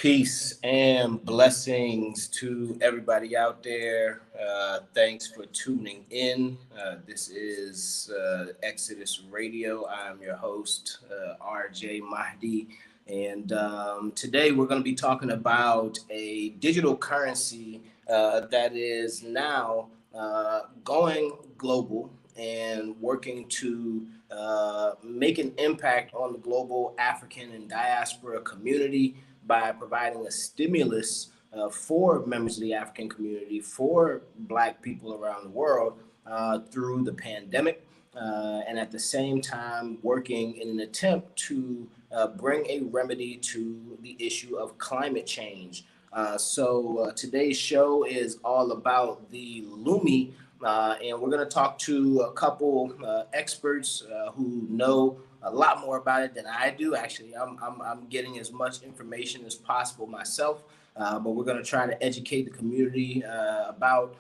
Peace and blessings to everybody out there. Thanks for tuning in. This is Exodus Radio. I'm your host, RJ Mahdi. And today we're going to be talking about a digital currency that is now going global and working to make an impact on the global African and diaspora community by providing a stimulus for members of the African community, for Black people around the world through the pandemic, and at the same time working in an attempt to bring a remedy to the issue of climate change. So today's show is all about the LUMI, and we're going to talk to a couple experts who know a lot more about it than I do. Actually, I'm getting as much information as possible myself, but we're going to try to educate the community about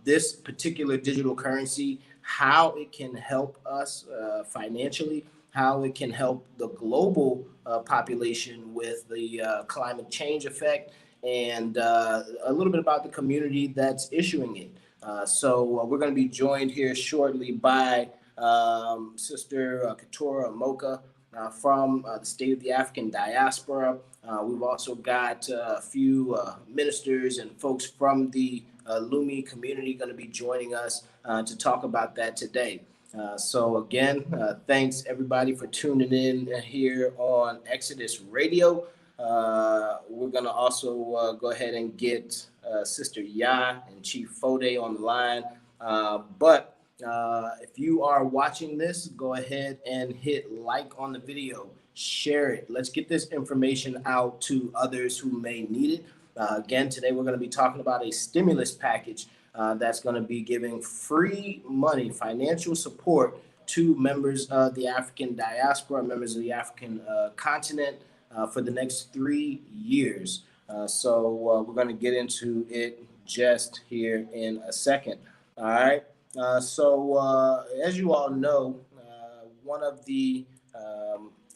this particular digital currency, how it can help us financially, how it can help the global population with the climate change effect, and a little bit about the community that's issuing it. So we're going to be joined here shortly by Sister Keturah Amoka from the state of the African diaspora. We've also got a few ministers and folks from the LUMI community going to be joining us to talk about that today. So again, thanks everybody for tuning in here on Exodus Radio. We're going to also go ahead and get Sister Yaa and Chief Foday on the line. But if you are watching this, go ahead and hit like on the video, share it. Let's get this information out to others who may need it. Again, today we're going to be talking about a stimulus package that's going to be giving free money, financial support to members of the African diaspora, members of the African continent for the next 3 years. So we're going to get into it just here in a second. All right. So as you all know, one of the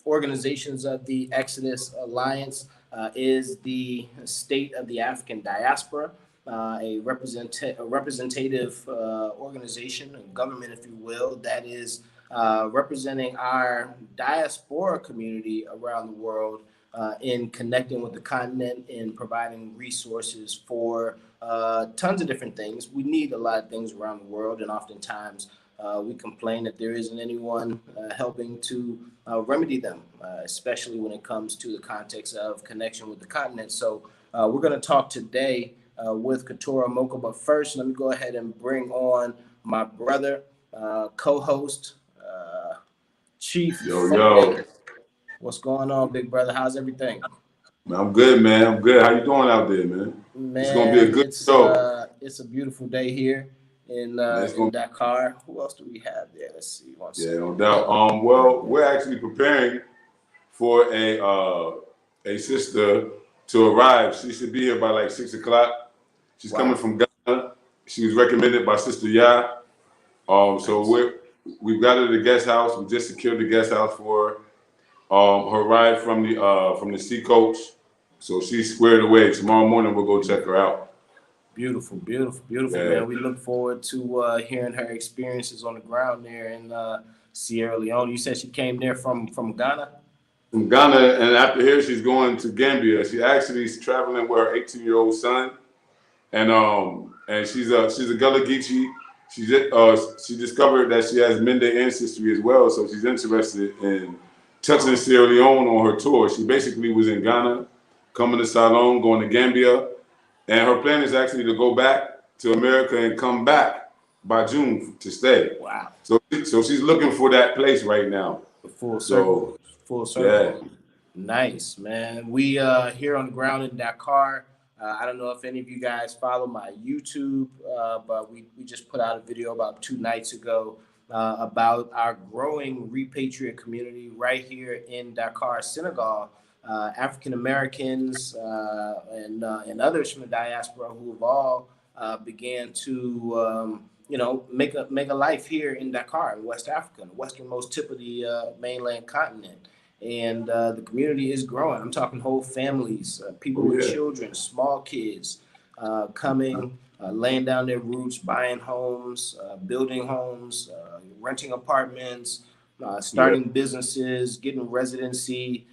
organizations of the Exodus Alliance is the State of the African Diaspora, a representative organization, a government, if you will, that is representing our diaspora community around the world in connecting with the continent and providing resources for tons of different things. We need a lot of things around the world, and oftentimes we complain that there isn't anyone helping to remedy them, especially when it comes to the context of connection with the continent. So we're going to talk today with Keturah Amoka, but first let me go ahead and bring on my brother, co-host, Chief Foday. What's going on, big brother? How's everything? Man, I'm good, man. I'm good. How you doing out there, man? Man, it's gonna be a good show. It's a beautiful day here in Dakar. Who else do we have there? Let's see. Yeah, no doubt. Well, we're actually preparing for a sister to arrive. She should be here by like 6 o'clock. She's coming from Ghana. She was recommended by Sister Yaa. So we've got her to the guest house. We just secured the guest house for her. Her ride from the seacoast, so she's squared away. Tomorrow morning we'll go check her out. Beautiful, beautiful, beautiful, yeah. Man. We look forward to hearing her experiences on the ground there in Sierra Leone. You said she came there from Ghana? From Ghana, and after here she's going to Gambia. She actually is traveling with her 18-year-old son, and she's a Gullah Geechee. She discovered that she has Mende ancestry as well, so she's interested in touching Sierra Leone on her tour. She basically was in Ghana, coming to Salone, going to Gambia, and her plan is actually to go back to America and come back by June to stay. Wow. So she's looking for that place right now. Full circle. Full circle. Yeah. Nice, man. We here on the ground in Dakar. I don't know if any of you guys follow my YouTube, but we just put out a video about 2 nights ago about our growing repatriate community right here in Dakar, Senegal. African Americans and others from the diaspora who have all began to make a life here in Dakar, in West Africa, the westernmost tip of the mainland continent. and the community is growing. I'm talking whole families, people with children, small kids, coming, laying down their roots, buying homes, building homes, renting apartments, starting businesses, getting residency.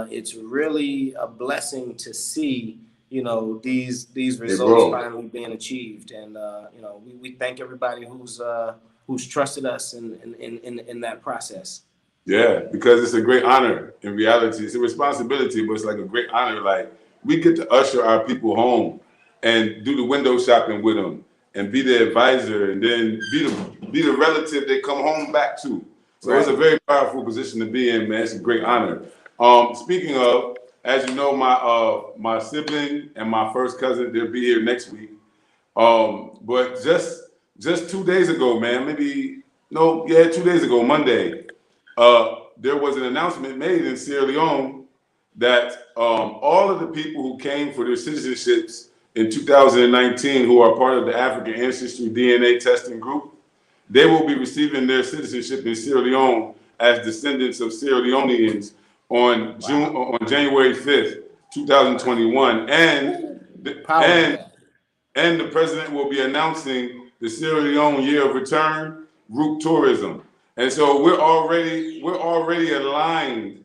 It's really a blessing to see, you know, these results finally being achieved, and you know, we thank everybody who's trusted us in that process. Yeah, because it's a great honor. In reality, it's a responsibility, but it's like a great honor. Like, we get to usher our people home and do the window shopping with them and be the advisor, and then be the relative they come home back to. So it's a very powerful position to be in, man. It's a great honor. Speaking of, as you know, my sibling and my first cousin, they'll be here next week. But just 2 days ago, man, 2 days ago, Monday, there was an announcement made in Sierra Leone that all of the people who came for their citizenships in 2019, who are part of the African Ancestry DNA testing group, they will be receiving their citizenship in Sierra Leone as descendants of Sierra Leoneans on January 5th, 2021, and the president will be announcing the Sierra Leone Year of Return, root tourism. And so we're already aligned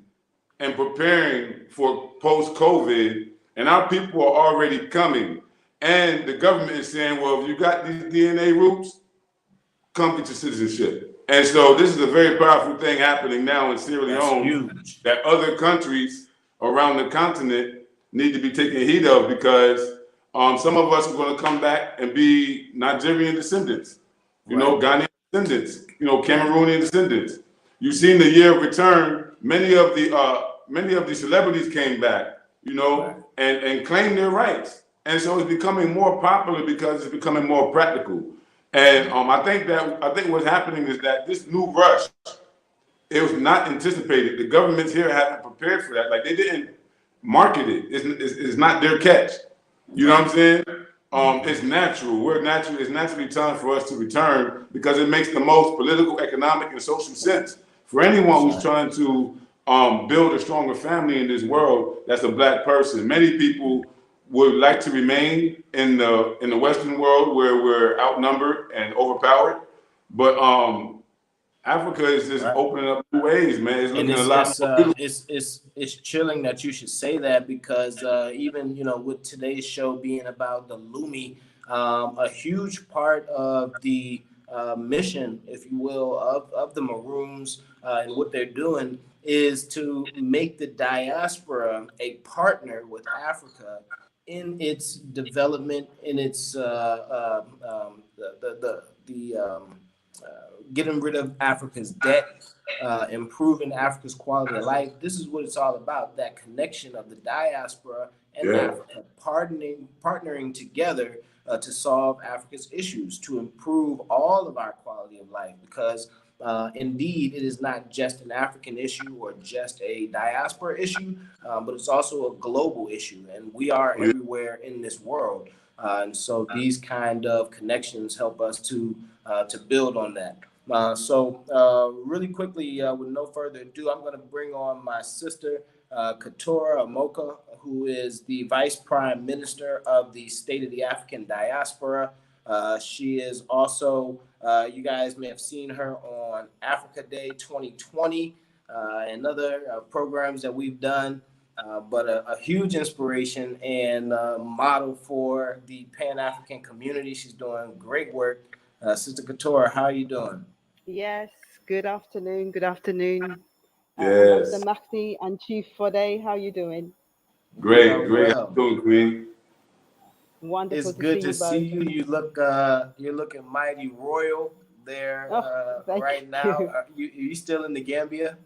and preparing for post-COVID, and our people are already coming. And the government is saying, well, if you got these DNA roots, come get your citizenship. And so this is a very powerful thing happening now in Sierra Leone that other countries around the continent need to be taking heed of, because some of us are going to come back and be Nigerian descendants, you know, Ghanaian descendants, you know, Cameroonian descendants. You've seen the Year of Return. Many of the celebrities came back, you know, and claimed their rights. And so it's becoming more popular because it's becoming more practical. And I think what's happening is that this new rush, it was not anticipated. The governments here haven't prepared for that. Like, they didn't market it. It's not their catch. You know what I'm saying? It's natural. It's naturally time for us to return, because it makes the most political, economic, and social sense for anyone who's trying to build a stronger family in this world that's a black person. Many people would like to remain in the Western world where we're outnumbered and overpowered, but Africa is just opening up new ways, man. It's looking a lot more beautiful. It's chilling that you should say that, because even, you know, with today's show being about the LUMI, a huge part of the mission, if you will, of the Maroons and what they're doing is to make the diaspora a partner with Africa in its development, in its getting rid of Africa's debt, improving Africa's quality of life. This is what it's all about, that connection of the diaspora and Africa, partnering together to solve Africa's issues, to improve all of our quality of life, because indeed, it is not just an African issue or just a diaspora issue, but it's also a global issue, and we are everywhere in this world. And so these kind of connections help us to build on that. So really quickly, with no further ado, I'm going to bring on my sister, Keturah Amoka, who is the Vice Prime Minister of the State of the African Diaspora. She is also, you guys may have seen her on Africa Day 2020 and other programs that we've done, but a huge inspiration and model for the Pan-African community. She's doing great work. Sister Keturah, how are you doing? Yes, good afternoon. Good afternoon. Yes. Mr. Mahdi and Chief Foday, how are you doing? Great. How you doing, Queen? Wonderful it's good to see both. you. You're looking mighty royal there right now. Are you still in the Gambia?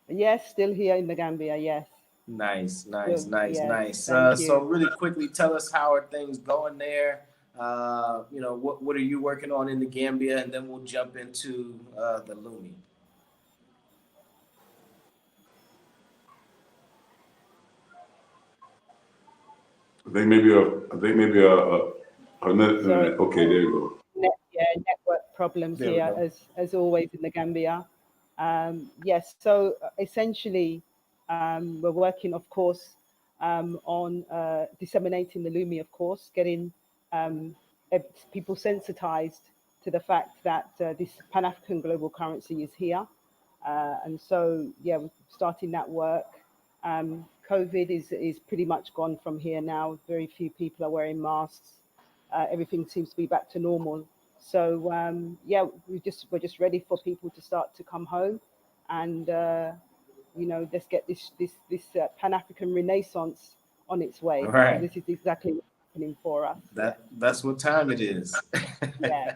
Yes, still here in the Gambia. Yes. Nice. Yes, So really quickly, tell us, how are things going there? You know, what are you working on in the Gambia, and then we'll jump into the LUMI. I think maybe okay, there you go. Network problems here, as always in the Gambia. Yes, so essentially, We're working, of course, on disseminating the LUMI, of course, getting people sensitized to the fact that this Pan-African global currency is here. And so, yeah, we're starting that work. COVID is pretty much gone from here now. Very few people are wearing masks. Everything seems to be back to normal. So yeah, we're just ready for people to start to come home, and let's get this Pan-African Renaissance on its way. Right. And this is exactly what's happening for us. That's what time it is. Yeah.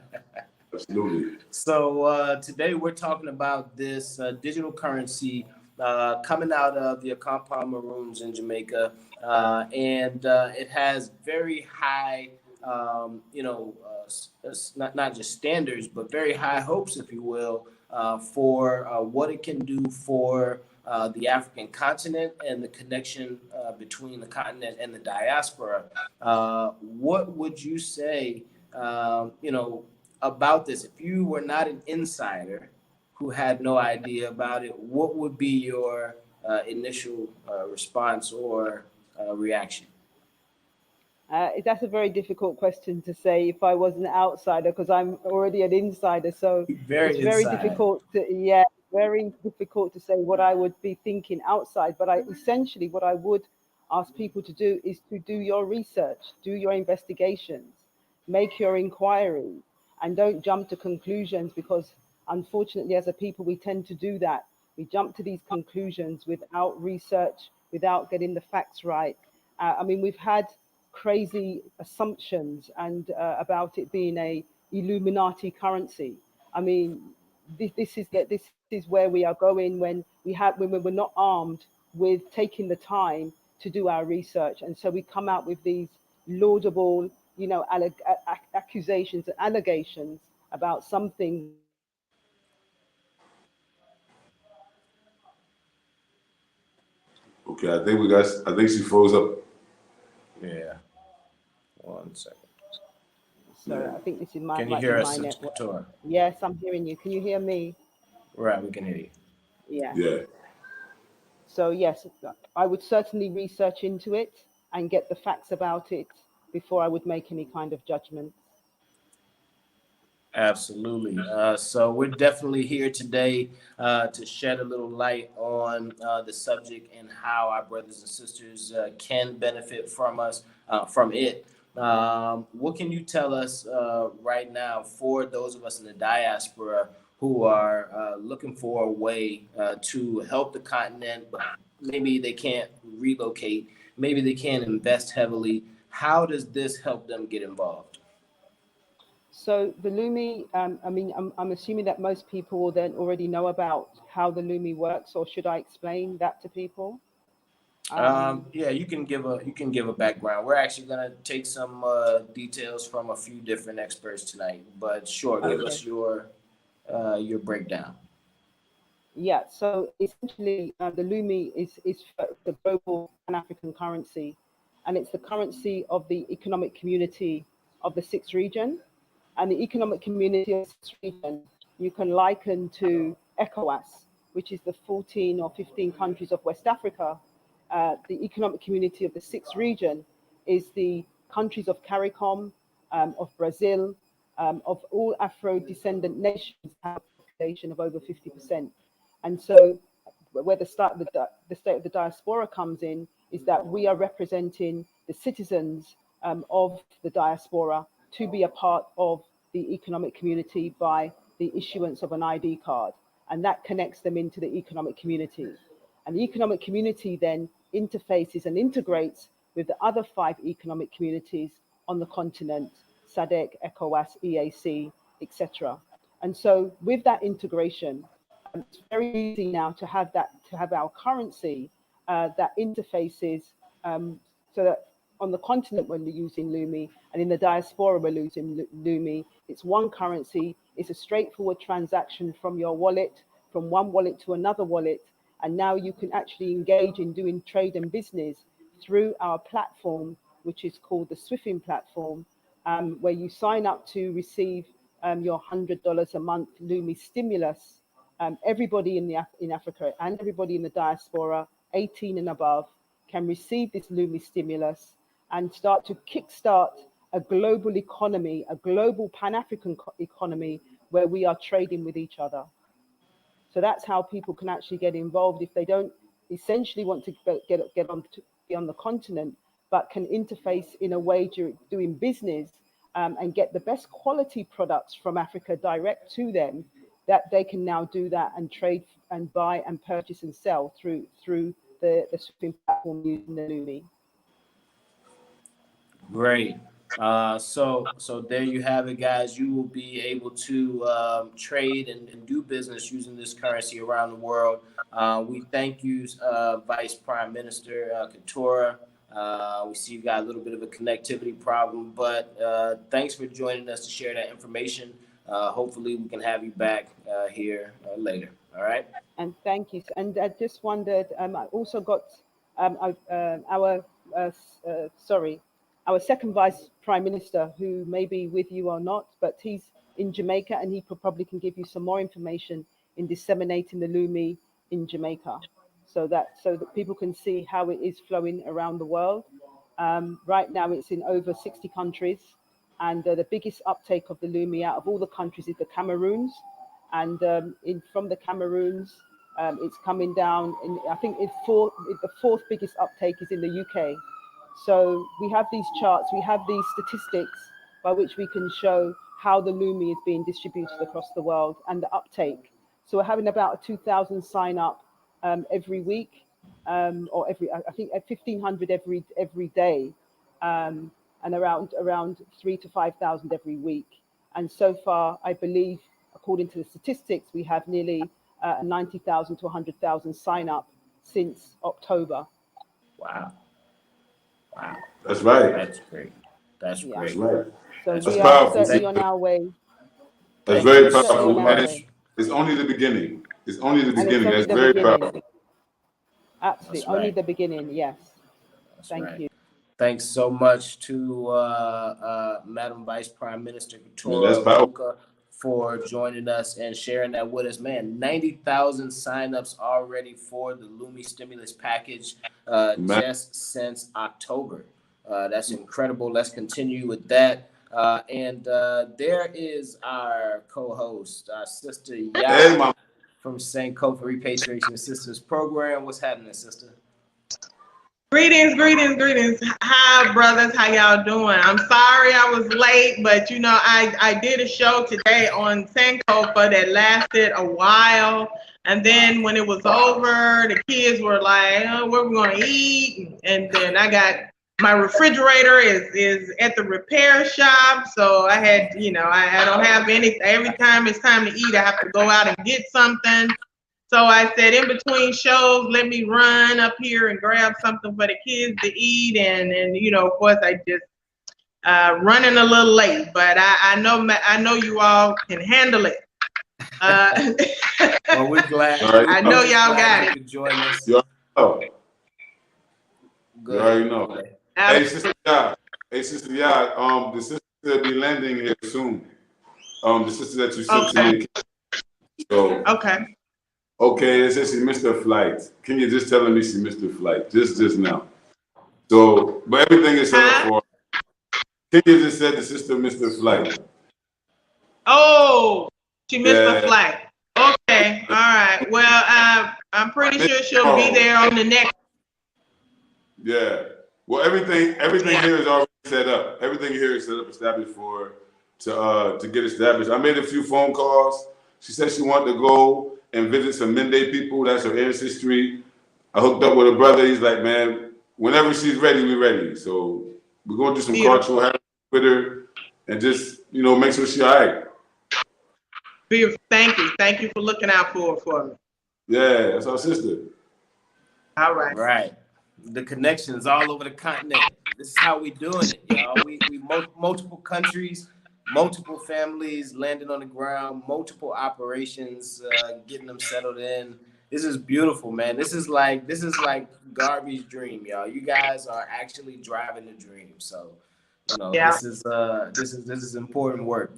Absolutely. So today we're talking about this digital currency coming out of the Akampa Maroons in Jamaica, and it has very high, not just standards, but very high hopes, if you will, for what it can do for the African continent and the connection between the continent and the diaspora. What would you say, about this? If you were not an insider who had no idea about it, what would be your initial response or reaction? That's a very difficult question to say if I was an outsider, because I'm already an insider. So it's very difficult to say what I would be thinking outside. But essentially what I would ask people to do is to do your research, do your investigations, make your inquiry, and don't jump to conclusions, because unfortunately as a people we tend to do that. We jump to these conclusions without research, without getting the facts right. I mean, we've had crazy assumptions and about it being a Illuminati currency. I mean, this is where we are going when we're not armed with taking the time to do our research, and so we come out with these laudable, accusations and allegations about something. Okay, I think she froze up. Yeah. 1 second. So Yeah. I think this is Can you hear us, network. Tor? Yes, I'm hearing you. Can you hear me? Right, we can hear you. Yeah. Yeah. So yes, I would certainly research into it and get the facts about it before I would make any kind of judgment. Absolutely. So we're definitely here today to shed a little light on the subject and how our brothers and sisters can benefit from it. What can you tell us right now for those of us in the diaspora who are looking for a way to help the continent, but maybe they can't relocate, maybe they can't invest heavily? How does this help them get involved? So the LUMI, I mean, I'm assuming that most people will then already know about how the LUMI works, or should I explain that to people? Yeah, you can give a background. We're actually gonna take some details from a few different experts tonight, but sure, give Okay. us your breakdown. Yeah, so essentially the LUMI is the global Pan-African currency, and it's the currency of the economic community of the sixth region. And the economic community of the sixth region you can liken to ECOWAS, which is the 14 or 15 countries of West Africa. The economic community of the sixth region is the countries of CARICOM, of Brazil, of all Afro-descendant nations have a population of over 50%. And so where the state of the diaspora comes in is that we are representing the citizens of the diaspora to be a part of the economic community by the issuance of an ID card. And that connects them into the economic community. And the economic community then interfaces and integrates with the other 5 economic communities on the continent: SADC, ECOWAS, EAC, etc. And so with that integration, it's very easy now to have our currency that interfaces, so that on the continent when we're using LUMI, and in the diaspora we're using LUMI. It's one currency. It's a straightforward transaction from your wallet, from one wallet to another wallet, and now you can actually engage in doing trade and business through our platform, which is called the Swiffing platform, where you sign up to receive your $100 a month LUMI stimulus. Everybody in Africa and everybody in the diaspora 18 and above can receive this LUMI stimulus and start to kickstart a global economy, a global Pan-African economy where we are trading with each other. So that's how people can actually get involved if they don't essentially want to get on to be on the continent, but can interface in a way doing business and get the best quality products from Africa direct to them, that they can now do that and trade and buy and purchase and sell through the shipping platform using the LUMI. Great. So there you have it, guys. You will be able to trade and do business using this currency around the world. We thank you, Vice Prime Minister Katora. We see you got a little bit of a connectivity problem, but thanks for joining us to share that information. Hopefully, we can have you back here later. All right. And thank you. And I just wondered, I also got our second Vice Prime Minister, who may be with you or not, but he's in Jamaica, and he probably can give you some more information in disseminating the LUMI in Jamaica, so that people can see how it is flowing around the world. Right now, it's in over 60 countries, and the biggest uptake of the LUMI out of all the countries is the Cameroons, and from the Cameroons, it's coming down. I think the fourth biggest uptake is in the UK. So we have these charts, we have these statistics by which we can show how the LUMI is being distributed across the world and the uptake. So we're having about 2,000 sign up every week, or I think 1,500 every day, and around 3,000 to 5,000 every week. And so far, I believe, according to the statistics, we have nearly 90,000 to 100,000 sign up since October. Wow. Wow. That's right. That's great. That's great. That's right. So That's we powerful. are certainly on our way. That's Thank very you so powerful. much. It's only the beginning. It's only the And it's beginning. only That's the very beginning. powerful. Absolutely, That's only right. the beginning. Yes. That's Thank right. you. Thanks so much to Madam Vice Prime Minister Man, that's Katora powerful. Okoka for joining us and sharing that with us. Man, 90,000 signups already for the LUMI stimulus package just since October. That's incredible. Let's continue with that. And there is our co-host, our sister Yaa from Sankofa Repatriation Assistance Program. What's happening, sister? Greetings. Hi, brothers. How y'all doing? I'm sorry I was late, but you know, I did a show today on Sankofa that lasted a while. And then when it was over, the kids were like, oh, what are we going to eat? And then I got my refrigerator is at the repair shop. So I had, you know, I don't have anything. Every time it's time to eat, I have to go out and get something. So I said, in between shows, let me run up here and grab something for the kids to eat. And you know, of course, I just running a little late, but I know you all can handle it. Well, we're glad. I know y'all got it. To join us. You Good. already know. Hey, Sister Yaa. The sister will be landing here soon. The sister that you sent to me. So, okay, it says she missed her flight. Can you just tell me she missed her flight? Just now. So, but everything is set up for her. Kenya just said the sister missed her flight. Oh, she missed the flight. Okay, all right. Well, I'm pretty sure she'll be there on the next. Yeah. Well, everything here is already set up. Everything here is set up, established for to get established. I made a few phone calls. She said she wanted to go and visit some Mende people. That's her ancestry. I hooked up with her brother. He's like, man, whenever she's ready, we're ready. So we're going to do some cultural heritage with her and just, you know, make sure she's all right. Thank you. Thank you for looking out for me. Yeah, that's our sister. All right. Right. The connections all over the continent. This is how we doing it, y'all. We multiple countries, multiple families landing on the ground, multiple operations, getting them settled in. This is beautiful, man. This is like Garvey's dream, y'all. You guys are actually driving the dream. So, you know, this is important work.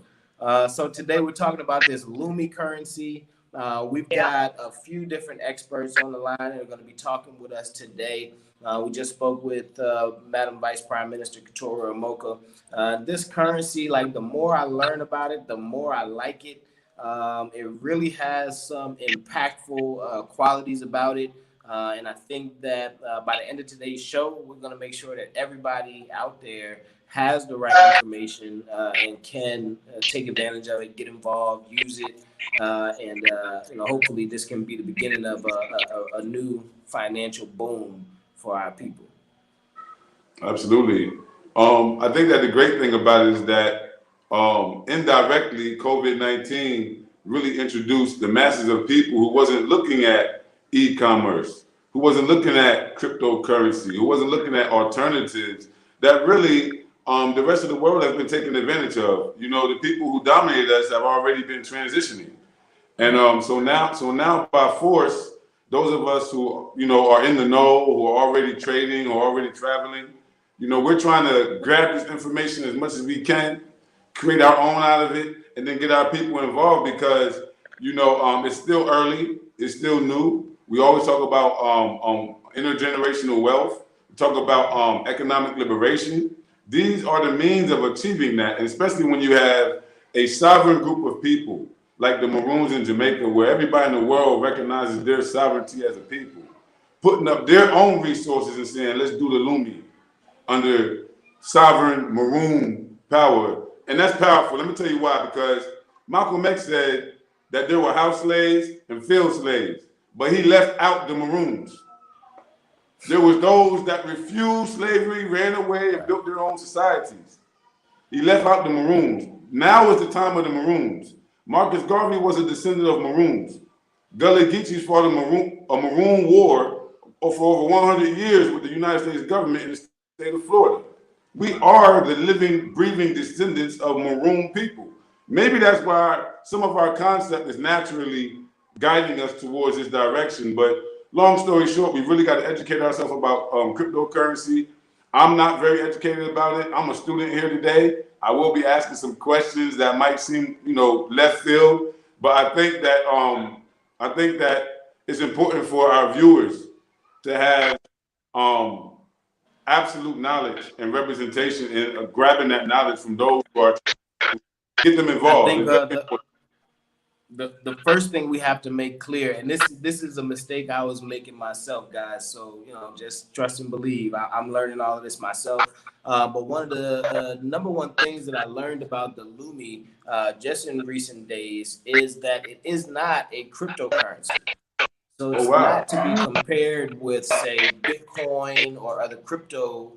So today we're talking about this LUMI currency, We've got a few different experts on the line that are going to be talking with us today. We just spoke with Madam Vice Prime Minister Katora Amoka. This currency, like the more I learn about it, the more I like it. It really has some impactful qualities about it. And I think that by the end of today's show, we're going to make sure that everybody out there has the right information and can take advantage of it, get involved, use it. And hopefully this can be the beginning of a new financial boom for our people. Absolutely. I think that the great thing about it is that indirectly, COVID-19 really introduced the masses of people who wasn't looking at e-commerce, who wasn't looking at cryptocurrency, who wasn't looking at alternatives that really the rest of the world has been taking advantage of. You know, the people who dominated us have already been transitioning. And so now by force, those of us who, you know, are in the know, who are already trading or already traveling, you know, we're trying to grab this information as much as we can, create our own out of it, and then get our people involved because, you know, it's still early, it's still new. We always talk about intergenerational wealth. We talk about economic liberation. These are the means of achieving that, and especially when you have a sovereign group of people like the Maroons in Jamaica, where everybody in the world recognizes their sovereignty as a people, putting up their own resources and saying, let's do the LUMI under sovereign Maroon power. And that's powerful. Let me tell you why, because Malcolm X said that there were house slaves and field slaves, but he left out the Maroons. There was those that refused slavery, ran away, and built their own societies. He left out the Maroons. Now is the time of the Maroons. Marcus Garvey was a descendant of Maroons. Gullah Geechees fought a Maroon war for over 100 years with the United States government in the state of Florida. We are the living, breathing descendants of Maroon people. Maybe that's why some of our concept is naturally guiding us towards this direction. But long story short, we really got to educate ourselves about cryptocurrency. I'm not very educated about it. I'm a student here today. I will be asking some questions that might seem, you know, left field, but I think that it's important for our viewers to have absolute knowledge and representation and grabbing that knowledge from those who are get them involved. I think the first thing we have to make clear, and this is a mistake I was making myself, guys. So, you know, just trust and believe. I'm learning all of this myself. But one of the number one things that I learned about the LUMI just in recent days is that it is not a cryptocurrency. So it's not to be compared with, say, Bitcoin or other crypto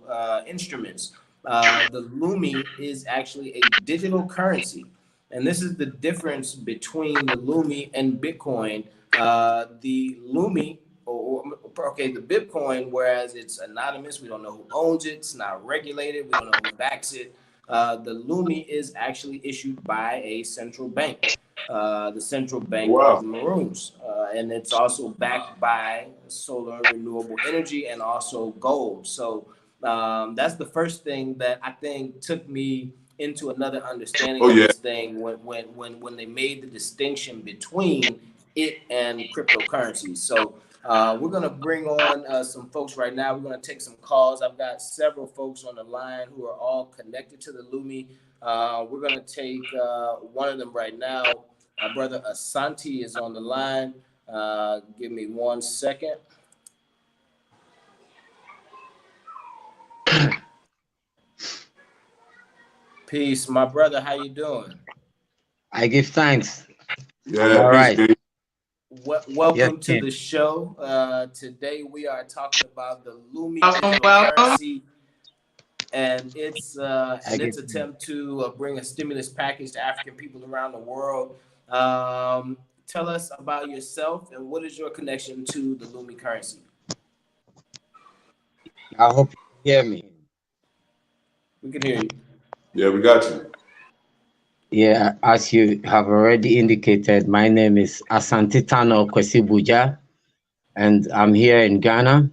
instruments. The LUMI is actually a digital currency. And this is the difference between the LUMI and Bitcoin. The LUMI, the Bitcoin, whereas it's anonymous, we don't know who owns it, it's not regulated, we don't know who backs it. The LUMI is actually issued by a central bank, the central bank of the Maroons. And it's also backed by solar renewable energy and also gold. So that's the first thing that I think took me into another understanding of this thing when they made the distinction between it and cryptocurrency. So we're gonna bring on some folks right now. We're gonna take some calls. I've got several folks on the line who are all connected to the LUMI. We're gonna take one of them right now. My brother Asante is on the line. Give me 1 second. Peace, my brother. How you doing? I give thanks. Yeah, all right. Welcome to the show. Today we are talking about the LUMI cryptocurrency and its attempt to bring a stimulus package to African people around the world. Tell us about yourself and what is your connection to the LUMI currency? I hope you hear me. We can hear you. Yeah, we got you. Yeah, as you have already indicated, my name is Asante Tano Kwesibuja, and I'm here in Ghana,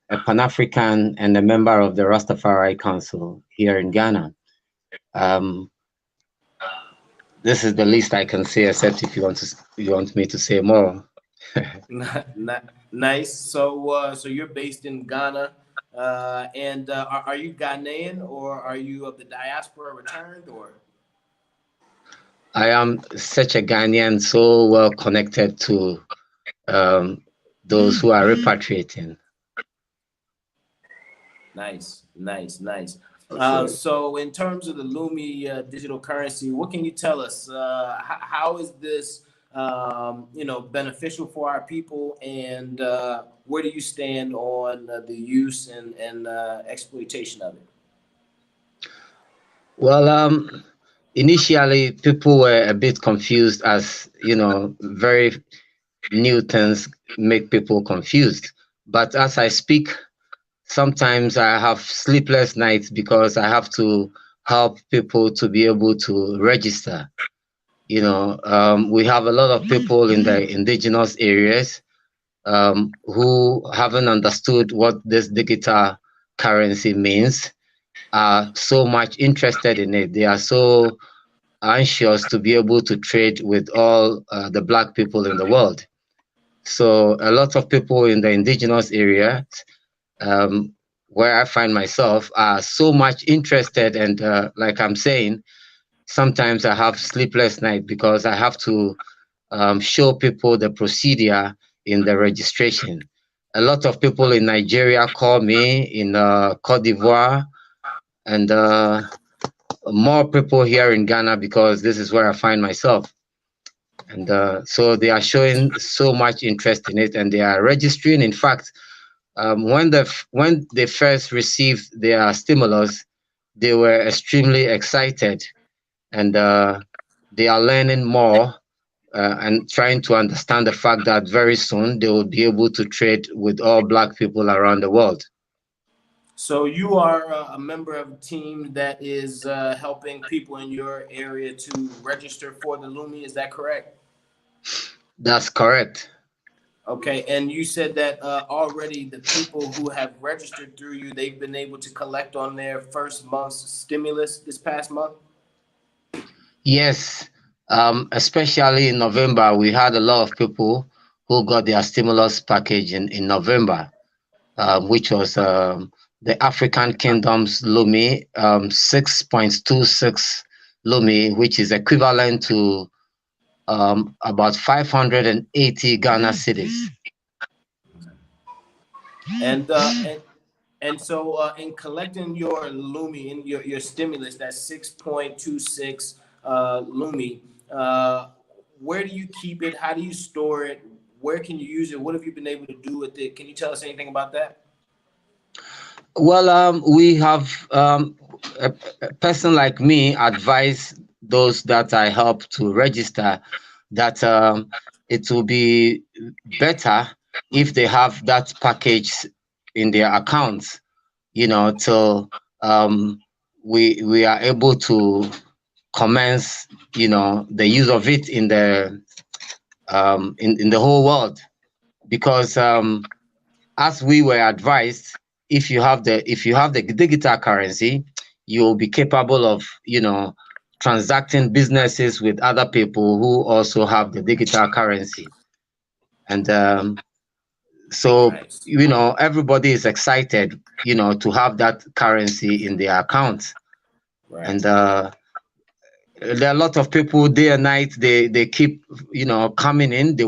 a Pan-African and a member of the Rastafari Council here in Ghana. This is the least I can say, except if you want me to say more. Nice. So you're based in Ghana, and are you Ghanaian or are you of the diaspora returned or? I am such a Ghanaian, so well connected to those who are repatriating. Nice. Okay. So in terms of the LUMI digital currency, what can you tell us? How is this, beneficial for our people, and where do you stand on the use and exploitation of it? Well, initially people were a bit confused, as very new things make people confused. But as I speak, sometimes I have sleepless nights because I have to help people to be able to register. We have a lot of people in the indigenous areas who haven't understood what this digital currency means, are so much interested in it. They are so anxious to be able to trade with all the Black people in the world. So a lot of people in the indigenous areas, where I find myself, are so much interested, and like I'm saying, sometimes I have sleepless nights because I have to show people the procedure in the registration. A lot of people in Nigeria call me, in Cote d'Ivoire, and more people here in Ghana, because this is where I find myself. And so they are showing so much interest in it, and they are registering. In fact, when they first received their stimulus, they were extremely excited, and they are learning more and trying to understand the fact that very soon they will be able to trade with all Black people around the world. So you are a member of a team that is helping people in your area to register for the LUMI. Is that correct? That's correct. Okay, and you said that already the people who have registered through you, they've been able to collect on their first month's stimulus this past month? Yes, especially in November, we had a lot of people who got their stimulus package in November, which was the African Kingdom's LUMI, 6.26 LUMI, which is equivalent to about 580 Ghana cedis. And so in collecting your LUMI and your stimulus, that's 6.26 LUMI, where do you keep it? How do you store it? Where can you use it? What have you been able to do with it? Can you tell us anything about that? Well, we have a person like me advise those that I help to register that it will be better if they have that package in their accounts, till we are able to commence, the use of it in the in the whole world, because as we were advised, if you have the digital currency, you will be capable of transacting businesses with other people who also have the digital currency. And so Nice. everybody is excited to have that currency in their account. Right. And there are a lot of people day and night, they keep coming in.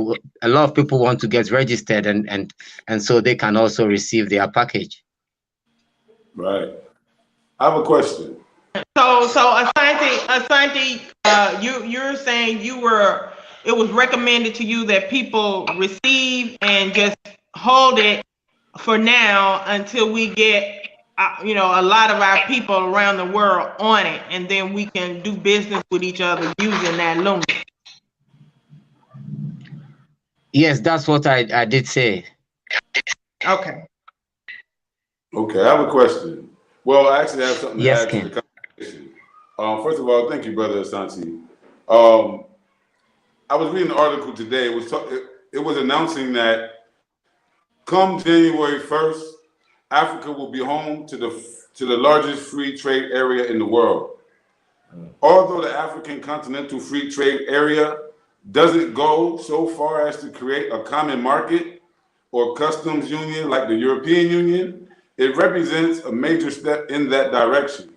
A lot of people want to get registered, and so they can also receive their package. Right. I have a question. So Asante, you're saying it was recommended to you that people receive and just hold it for now until we get a lot of our people around the world on it, and then we can do business with each other using that LUMI. Yes, that's what I did say. Okay. Okay, I have a question. Well, I actually have something to Yes, add to the Ken. conversation. First of all, thank you, Brother Asante. I was reading an article today. It was announcing that come January 1st, Africa will be home to the largest free trade area in the world. Although the African Continental Free Trade Area doesn't go so far as to create a common market or customs union like the European Union, it represents a major step in that direction.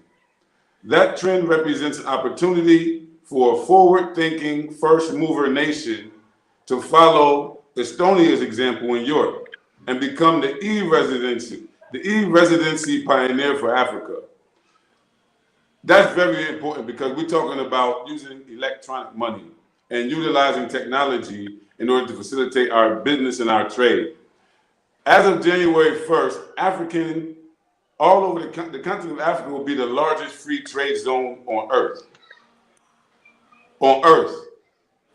That trend represents an opportunity for a forward-thinking first mover nation to follow Estonia's example in Europe and become the e-residency pioneer for Africa. That's very important because we're talking about using electronic money and utilizing technology in order to facilitate our business and our trade. As of January 1st, all over the continent of Africa will be the largest free trade zone on Earth.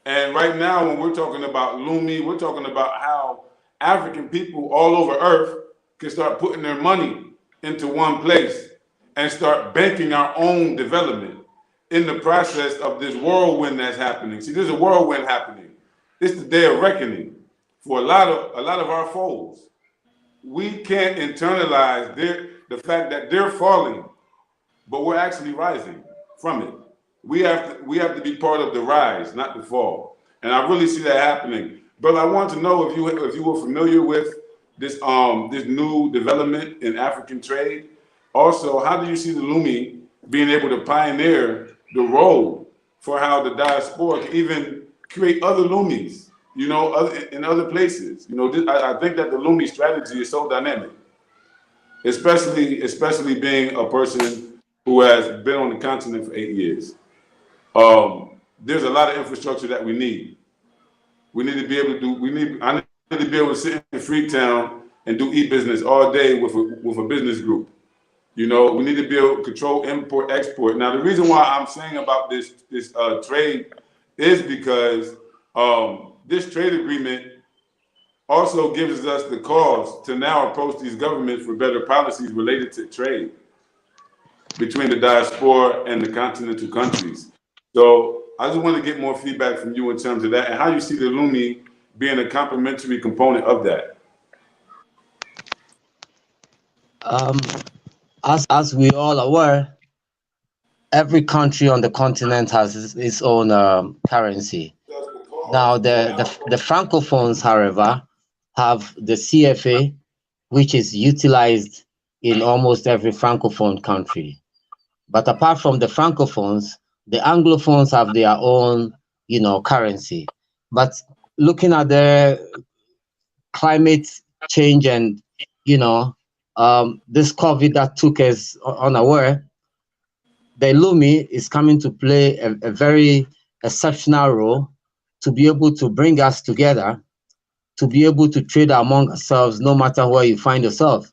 And right now, when we're talking about LUMI, we're talking about how African people all over Earth can start putting their money into one place and start banking our own development in the process of this whirlwind that's happening. See, there's a whirlwind happening. It's the day of reckoning for a lot of our foes. We can't internalize the fact that they're falling, but we're actually rising from it. We have to be part of the rise, not the fall. And I really see that happening. But I want to know if you were familiar with this new development in African trade. Also, how do you see the LUMI being able to pioneer the road for how the diaspora can even create other LUMIs, in other places? I think that the LUMI strategy is so dynamic, especially being a person who has been on the continent for 8 years. There's a lot of infrastructure that we need. I need to be able to sit in Freetown and do e-business all day with a business group. We need to be able to control import, export. Now, the reason why I'm saying about this trade is because this trade agreement also gives us the cause to now approach these governments for better policies related to trade between the diaspora and the continental countries. So I just want to get more feedback from you in terms of that and how you see the LUMI being a complementary component of that. As we all aware, every country on the continent has its own currency. Now, the Francophones, however, have the CFA, which is utilized in almost every Francophone country. But apart from the Francophones, the Anglophones have their own, currency. But looking at the climate change and, this COVID that took us unaware, the LUMI is coming to play a very exceptional role to be able to bring us together, to be able to trade among ourselves, no matter where you find yourself.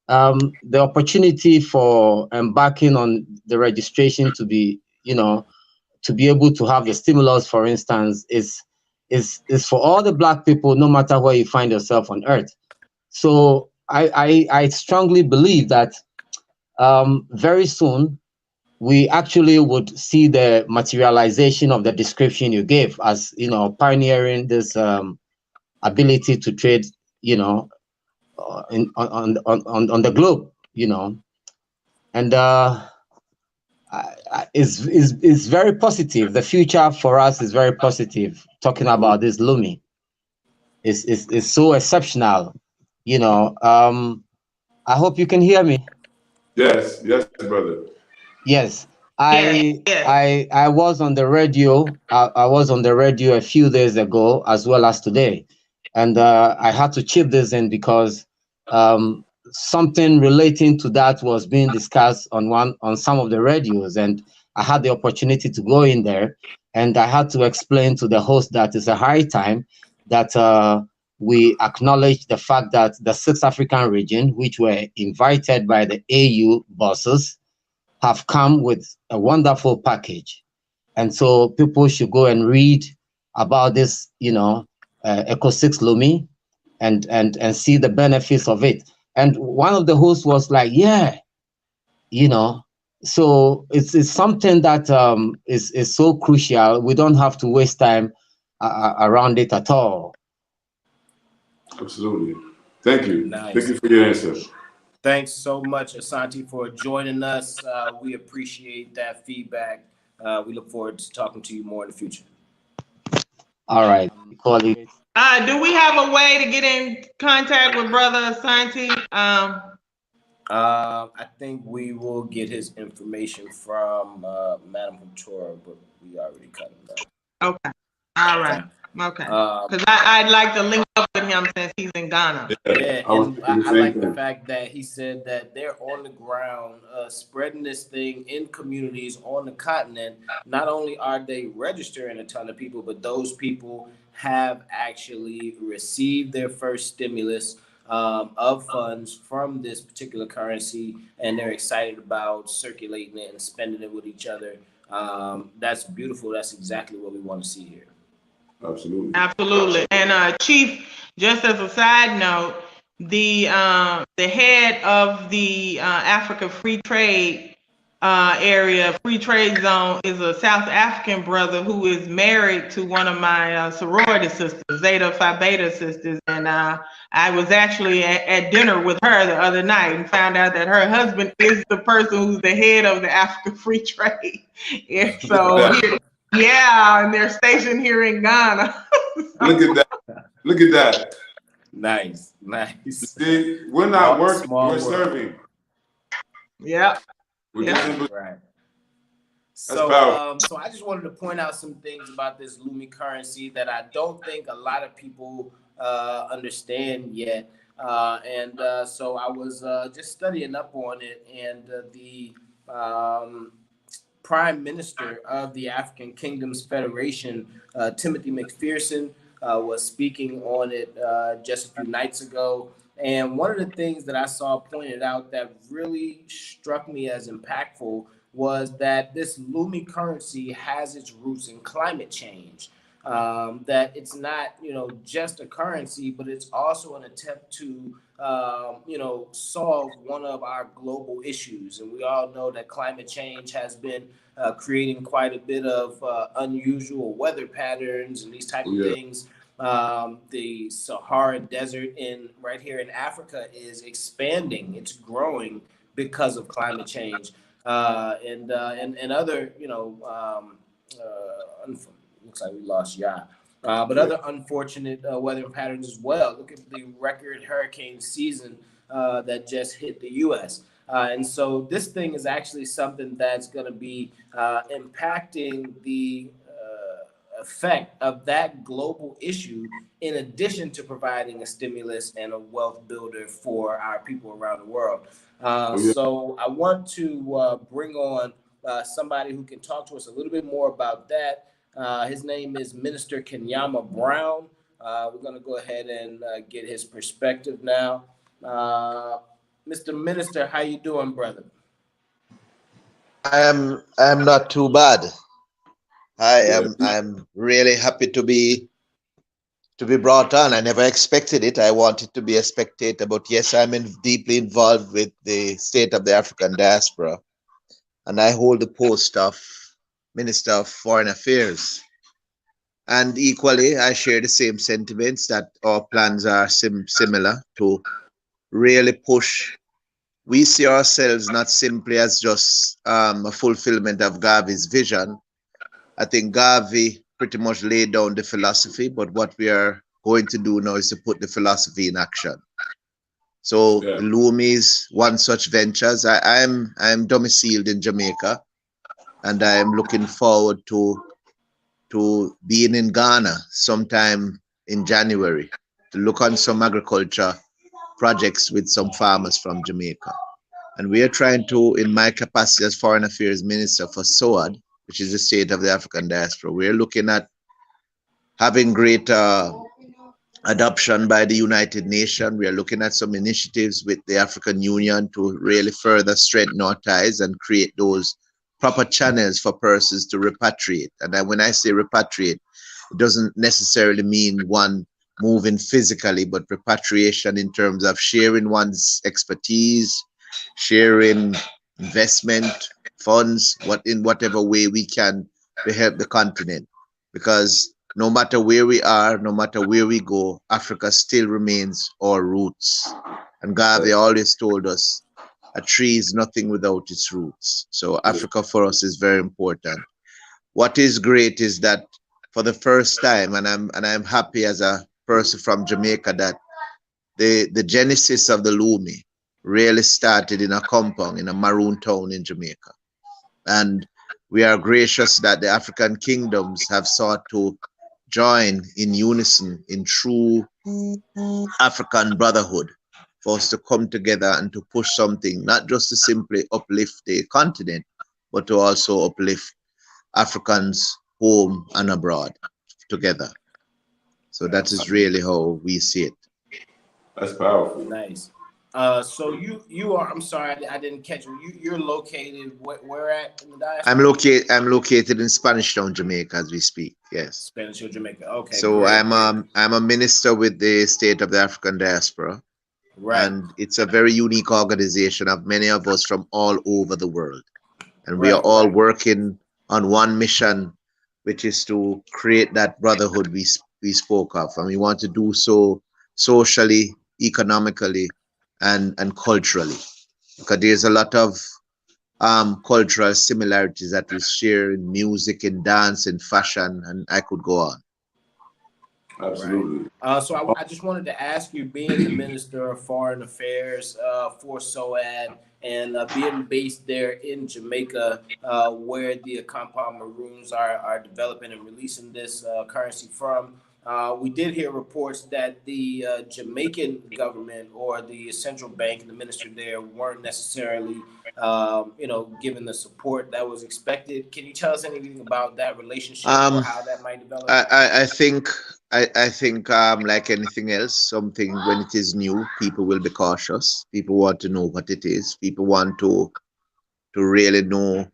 The opportunity for embarking on the registration to be, to be able to have the stimulus, for instance, is for all the Black people, no matter where you find yourself on Earth. So I strongly believe that very soon we actually would see the materialization of the description you gave as, pioneering this ability to trade, on the globe, and is very positive. The future for us is very positive. Talking about this LUMI is so exceptional. I hope you can hear me. Yes, brother. Yes. I was on the radio. I was on the radio a few days ago as well as today, and I had to chip this in because something relating to that was being discussed on some of the radios, and I had the opportunity to go in there, and I had to explain to the host that it's a high time that we acknowledge the fact that the 6 African region, which were invited by the AU bosses, have come with a wonderful package. And so people should go and read about this, Eco 6 LUMI and see the benefits of it. And one of the hosts was like, yeah, so it's something that is so crucial. We don't have to waste time around it at all. Absolutely. Thank you. Nice. Thank you for your answer. Thanks so much, Asante, for joining us. We appreciate that feedback. We look forward to talking to you more in the future. All right. Calling. Do we have a way to get in contact with Brother Asante? I think we will get his information from Madam Ventura, but we already cut him down. Okay. All right. Okay. Because I'd like to link up with him since he's in Ghana. Yeah, and I like the fact that he said that they're on the ground spreading this thing in communities on the continent. Not only are they registering a ton of people, but those people have actually received their first stimulus of funds from this particular currency, and they're excited about circulating it and spending it with each other. That's beautiful. That's exactly what we want to see here. Absolutely. Absolutely. And Chief, just as a side note, the head of the Africa Free Trade area, Free Trade Zone, is a South African brother who is married to one of my sorority sisters, Zeta Phi Beta sisters. And I was actually at dinner with her the other night and found out that her husband is the person who's the head of the Africa Free Trade. Yeah, so yeah, and they're stationed here in Ghana. Look at that. Look at that. Nice. See, we're not working, we're serving. Yeah. Right. So, so I just wanted to point out some things about this LUMI currency that I don't think a lot of people understand yet. So I was just studying up on it, and the Prime Minister of the African Kingdoms Federation, Timothy McPherson, was speaking on it just a few nights ago. And one of the things that I saw pointed out that really struck me as impactful was that this LUMI currency has its roots in climate change. That it's not, just a currency, but it's also an attempt to, solve one of our global issues. And we all know that climate change has been creating quite a bit of unusual weather patterns and these type of things. The Sahara Desert right here in Africa is expanding. It's growing because of climate change, and other, looks like we lost Yaa. But other unfortunate weather patterns as well. Look at the record hurricane season that just hit the U.S. And so this thing is actually something that's going to be impacting the effect of that global issue, in addition to providing a stimulus and a wealth builder for our people around the world. So I want to bring on somebody who can talk to us a little bit more about that. His name is Minister Kenyama Brown. We're going to go ahead and get his perspective now. Mr. Minister, how you doing, brother? I'm not too bad. I'm really happy to be brought on. I never expected it. I wanted to be a spectator, but yes, I'm deeply involved with the state of the African diaspora, and I hold the post of Minister of Foreign Affairs. And equally, I share the same sentiments that our plans are similar to really push. We see ourselves not simply as just a fulfillment of Garvey's vision. I think Garvey pretty much laid down the philosophy, but what we are going to do now is to put the philosophy in action. So LUMI is one such ventures. I'm domiciled in Jamaica, and I'm looking forward to being in Ghana sometime in January to look on some agriculture projects with some farmers from Jamaica. And we are trying to, in my capacity as Foreign Affairs Minister for SOAD, which is the state of the African diaspora, we're looking at having greater adoption by the United Nations. We are looking at some initiatives with the African Union to really further strengthen our ties and create those proper channels for persons to repatriate. And then when I say repatriate, it doesn't necessarily mean one moving physically, but repatriation in terms of sharing one's expertise, sharing investment funds, in whatever way we can to help the continent. Because no matter where we are, no matter where we go, Africa still remains our roots. And Garvey always told us, a tree is nothing without its roots. So Africa for us is very important. what is great is that for the first time, and I'm happy as a person from Jamaica that the genesis of the LUMI really started in a compound in a maroon town in Jamaica. And we are gracious that the African kingdoms have sought to join in unison in true African brotherhood for us to come together and to push something, not just to simply uplift the continent, but to also uplift Africans home and abroad together. So that is really how we see it. That's powerful. Nice. So you are. I'm sorry, I didn't catch you. You're located where at in the diaspora? I'm located in Spanish Town, Jamaica, as we speak. Yes. Spanish or Jamaica. Okay. So Great, I'm a minister with the State of the African Diaspora, right. and it's a very unique organization of many of us from all over the world, and we are Right, all right. working on one mission, which is to create that brotherhood we spoke of, and we want to do so socially, economically, and culturally, because there's a lot of cultural similarities that we share in music, in dance, in fashion, and I could go on. Absolutely. So I just wanted to ask you, being the Minister of Foreign Affairs for SOAD and being based there in Jamaica, where the compound maroons are developing and releasing this currency from, we did hear reports that the Jamaican government or the central bank and the minister there weren't necessarily, given the support that was expected. Can you tell us anything about that relationship or how that might develop? I think like anything else, something when it is new, people will be cautious. People want to know what it is. People want to really know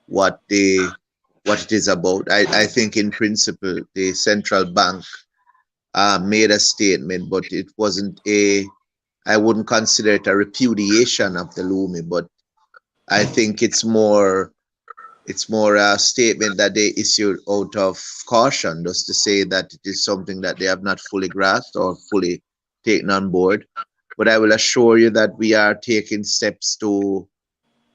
what it is about. I think in principle the central bank made a statement, but it wasn't I wouldn't consider it a repudiation of the LUMI, but I think it's more a statement that they issued out of caution, just to say that it is something that they have not fully grasped or fully taken on board. But I will assure you that we are taking steps to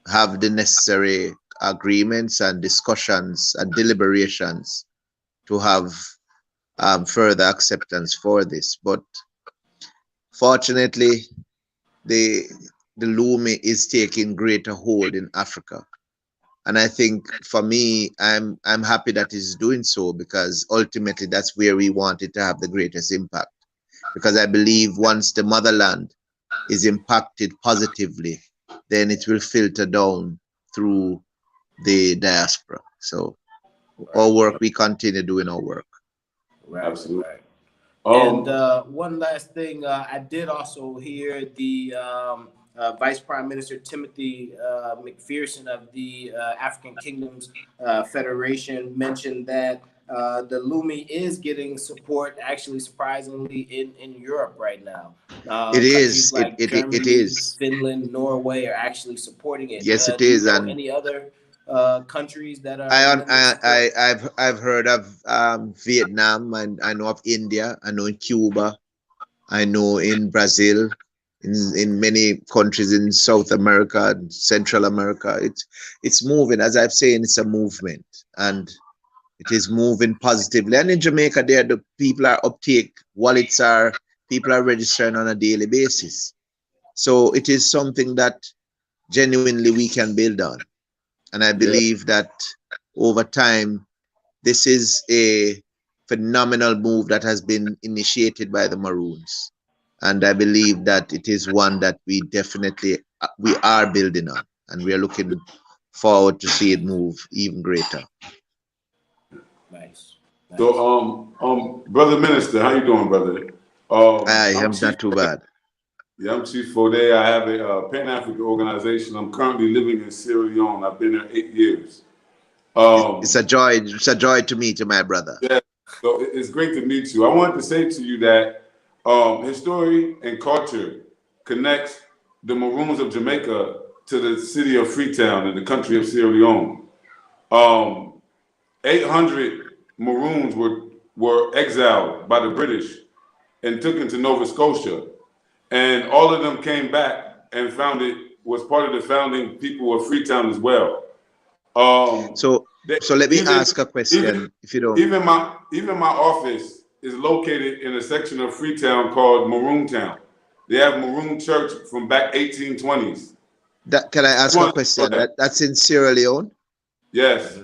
have the necessary agreements and discussions and deliberations to have further acceptance for this. But fortunately, the LUMI is taking greater hold in Africa. And I think for me, I'm happy that it's doing so, because ultimately that's where we want it to have the greatest impact. Because I believe once the motherland is impacted positively, then it will filter down through the diaspora. So our work, we continue doing our work. Right. Absolutely. Right. And one last thing, I did also hear the Vice Prime Minister Timothy McPherson of the African Kingdoms Federation mention that the LUMI is getting support, actually surprisingly, in Europe right now. It Countries is. like Germany, It is. Finland, Norway are actually supporting it. Yes, it Do you is. know And any other countries that are lending support? I've heard of Vietnam, and I know of India. I know in Cuba. I know in Brazil, in many countries in South America and Central America. It's moving. As I've said, it's a movement, and it is moving positively. And in Jamaica, there the people are uptake. People are registering on a daily basis. So it is something that genuinely we can build on. And I believe that over time, this is a phenomenal move that has been initiated by the Maroons. And I believe that it is one that we are building on, and we are looking forward to see it move even greater. Nice. So, brother minister, how you doing, brother? I'm not too bad. Yeah, I'm Chief Foday. I have a Pan-African organization. I'm currently living in Sierra Leone. I've been there 8 years. It's a joy. It's a joy to meet you, my brother. Yeah, so it's great to meet you. I wanted to say to you that history and culture connects the Maroons of Jamaica to the city of Freetown and the country of Sierra Leone. 800 Maroons were exiled by the British and took into Nova Scotia. And all of them came back and was part of the founding people of Freetown as well. So let me ask a question, if you don't. Even my office is located in a section of Freetown called Maroon Town. They have Maroon Church from back 1820s. Can I ask a question? That's in Sierra Leone? Yes.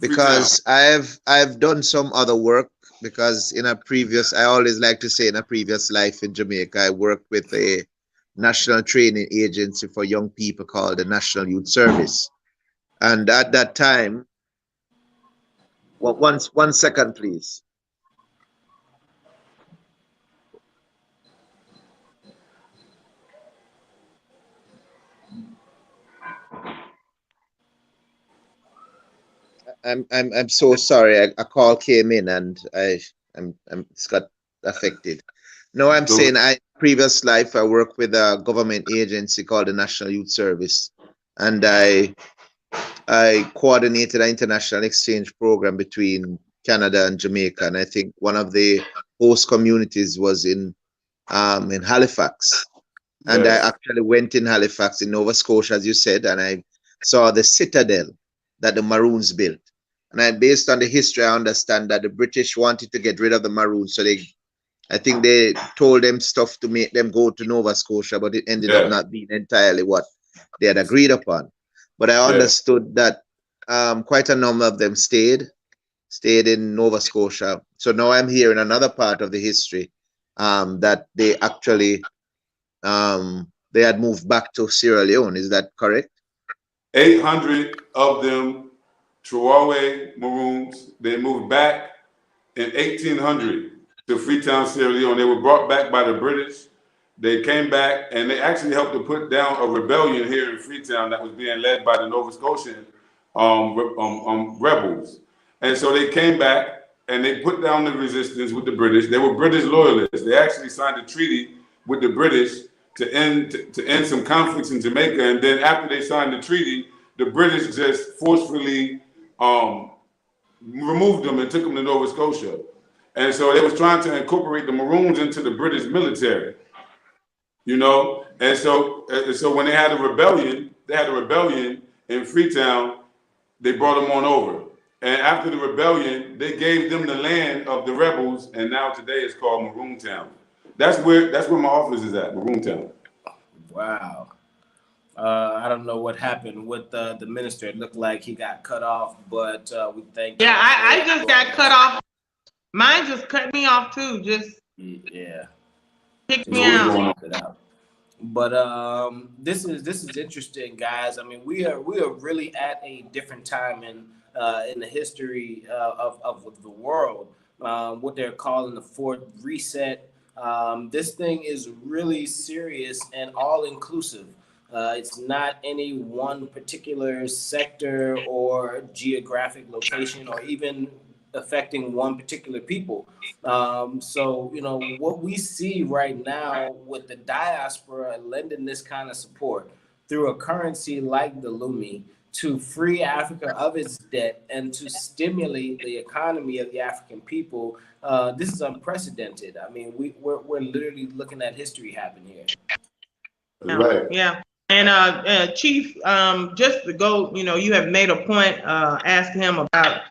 Because I've done some other work, because I always like to say in a previous life in Jamaica, I worked with a national training agency for young people called the National Youth Service. And at that time, one second, please. I'm so sorry. A call came in and I'm it's got affected. No, I'm saying previous life I worked with a government agency called the National Youth Service, and I coordinated an international exchange program between Canada and Jamaica, and I think one of the host communities was in Halifax. And I actually went in Halifax in Nova Scotia, as you said, and I saw the citadel that the Maroons built. And based on the history, I understand that the British wanted to get rid of the Maroons, so I think they told them stuff to make them go to Nova Scotia, but it ended up not being entirely what they had agreed upon. But I understood that quite a number of them stayed in Nova Scotia. So now I'm hearing another part of the history, that they actually they had moved back to Sierra Leone. Is that correct? 800 of them, Traoré Maroons, they moved back in 1800 to Freetown, Sierra Leone. They were brought back by the British. They came back and they actually helped to put down a rebellion here in Freetown that was being led by the Nova Scotian rebels. And so they came back and they put down the resistance with the British. They were British loyalists. They actually signed a treaty with the British to end some conflicts in Jamaica. And then after they signed the treaty, the British just forcefully removed them and took them to Nova Scotia. And so they was trying to incorporate the Maroons into the British military, you know? And so when they had a rebellion in Freetown, they brought them on over. And after the rebellion, they gave them the land of the rebels, and now today it's called Maroon Town. That's where my office is at, Maroon Town. Wow. I don't know what happened with the minister. It looked like he got cut off, but we thank. Yeah, I just got cut off. Mine just cut me off too. Just kicked me out. But this is interesting, guys. I mean, we are really at a different time in the history of the world. What they're calling the fourth reset. This thing is really serious and all inclusive. It's not any one particular sector or geographic location or even affecting one particular people. So, you know, what we see right now with the diaspora lending this kind of support through a currency like the LUMI to free Africa of its debt and to stimulate the economy of the African people, this is unprecedented. I mean, we're literally looking at history happen here. Right. Yeah. And Chief, just to go, you know, you have made a point asking him about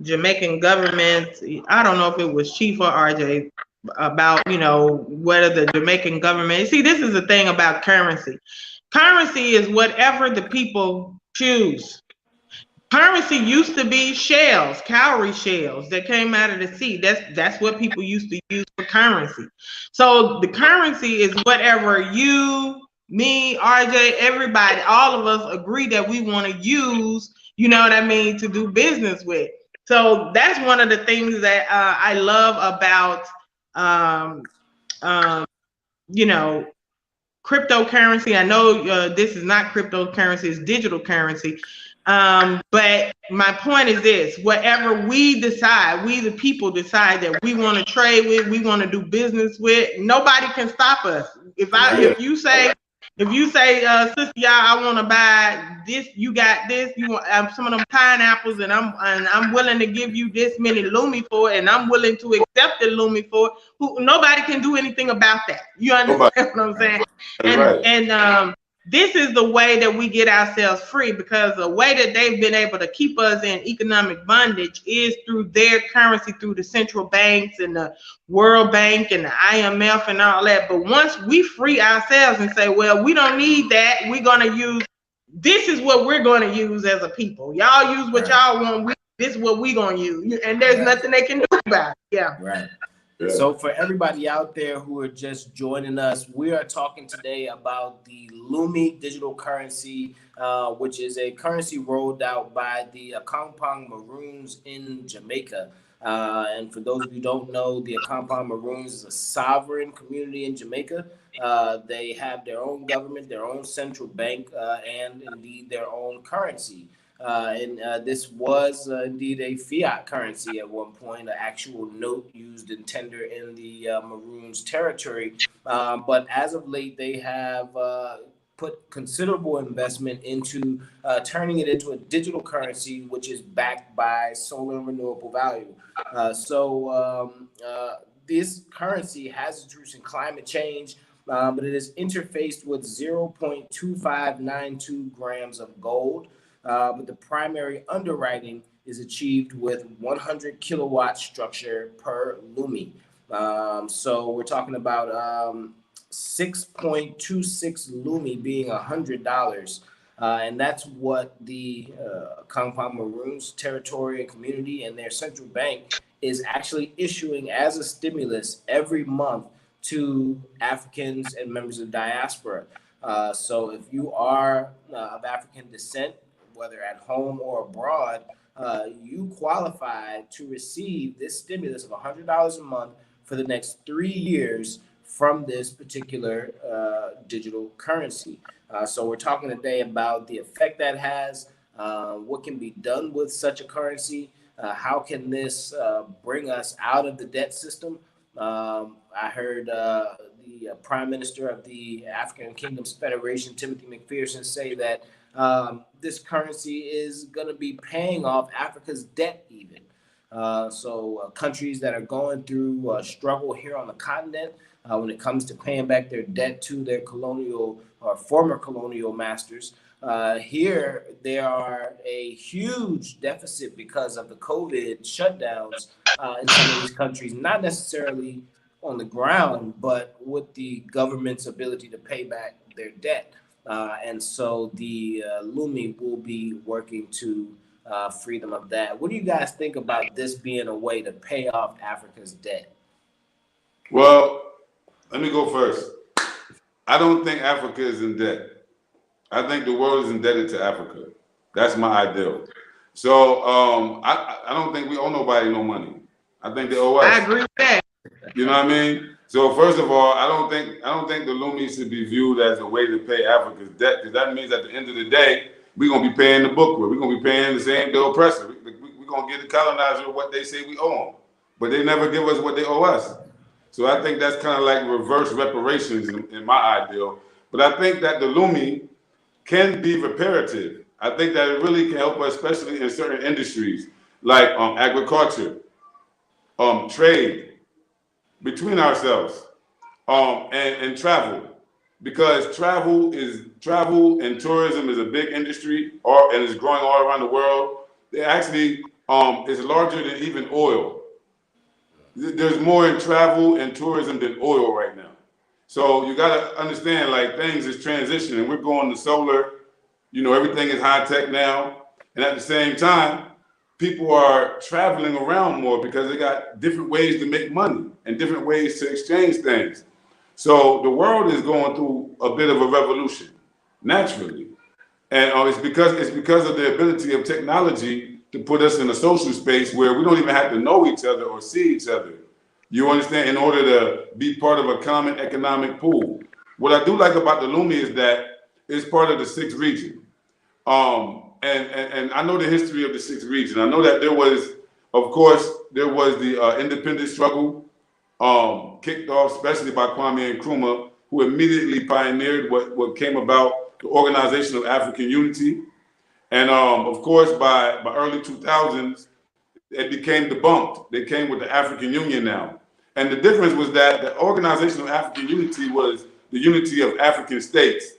Jamaican government. I don't know if it was Chief or RJ about, you know, whether the Jamaican government. See, this is the thing about currency. Currency is whatever the people choose. Currency used to be shells, cowrie shells that came out of the sea. That's what people used to use for currency. So the currency is whatever you, me, RJ, everybody, all of us agree that we want to use, you know what I mean, to do business with. So that's one of the things that I love about, you know, cryptocurrency. I know this is not cryptocurrency, it's digital currency. But my point is this: whatever we decide, we the people decide that we want to trade with, we want to do business with, nobody can stop us. If you say, Sister Yaa, I want to buy this, you got this, you want some of them pineapples, and I'm willing to give you this many LUMI for it, and I'm willing to accept the LUMI for it. Nobody can do anything about that. You understand what I'm saying? this is the way that we get ourselves free, because the way that they've been able to keep us in economic bondage is through their currency, through the central banks and the World Bank and the IMF and all that. But once we free ourselves and say, well, we don't need that, we're going to use, this is what we're going to use as a people. Y'all use what y'all want. This is what we're going to use. And there's nothing they can do about it. Yeah. Right. So for everybody out there who are just joining us, we are talking today about the LUMI digital currency, which is a currency rolled out by the Akompong Maroons in Jamaica. And for those of you who don't know, the Akompong Maroons is a sovereign community in Jamaica. They have their own government, their own central bank, and indeed their own currency. This was indeed a fiat currency at one point, an actual note used in tender in the Maroons territory. But as of late, they have put considerable investment into turning it into a digital currency, which is backed by solar and renewable value. This currency has its roots in climate change, but it is interfaced with 0.2592 grams of gold. But the primary underwriting is achieved with 100 kilowatt structure per LUMI. So we're talking about 6.26 LUMI being $100. And that's what the Akompong Maroons territory and community and their central bank is actually issuing as a stimulus every month to Africans and members of diaspora. So if you are of African descent, whether at home or abroad, you qualify to receive this stimulus of $100 a month for the next 3 years from this particular digital currency. So we're talking today about the effect that has, what can be done with such a currency, how can this bring us out of the debt system. I heard the Prime Minister of the African Kingdoms Federation, Timothy McPherson, say that this currency is going to be paying off Africa's debt even. So countries that are going through struggle here on the continent when it comes to paying back their debt to their colonial or former colonial masters, here there are a huge deficit because of the COVID shutdowns in some of these countries, not necessarily on the ground, but with the government's ability to pay back their debt. And so the LUMI will be working to free them of that. What do you guys think about this being a way to pay off Africa's debt? Well, let me go first. I don't think Africa is in debt. I think the world is indebted to Africa. That's my ideal. So I don't think we owe nobody no money. I think they owe us. I agree with that. You know what I mean? So first of all, I don't think the LUMI should be viewed as a way to pay Africa's debt, because that means at the end of the day, we're gonna be paying the booklet. We're gonna be paying the same the oppressor. We're gonna give the colonizer what they say we owe them, but they never give us what they owe us. So I think that's kind of like reverse reparations in my ideal. But I think that the LUMI can be reparative. I think that it really can help us, especially in certain industries like agriculture, trade between ourselves, and travel, because travel and tourism is a big industry, and it's growing all around the world. It actually is larger than even oil. There's more in travel and tourism than oil right now. So you got to understand, like, things is transitioning. We're going to solar. You know, everything is high tech now, and at the same time, people are traveling around more because they got different ways to make money and different ways to exchange things. So the world is going through a bit of a revolution, naturally. And it's because of the ability of technology to put us in a social space where we don't even have to know each other or see each other. You understand? In order to be part of a common economic pool. What I do like about the LUMI is that it's part of the 6th region. And I know the history of the 6th region. I know that there was the independence struggle kicked off, especially by Kwame Nkrumah, who immediately pioneered what came about, the Organization of African Unity. And of course, by early 2000s, it became debunked. They came with the African Union now. And the difference was that the Organization of African Unity was the unity of African states.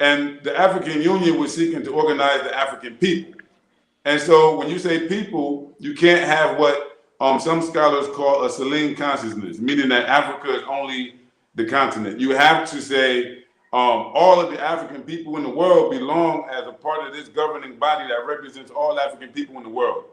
And the African Union was seeking to organize the African people. And so when you say people, you can't have what some scholars call a Selene consciousness, meaning that Africa is only the continent. You have to say all of the African people in the world belong as a part of this governing body that represents all African people in the world.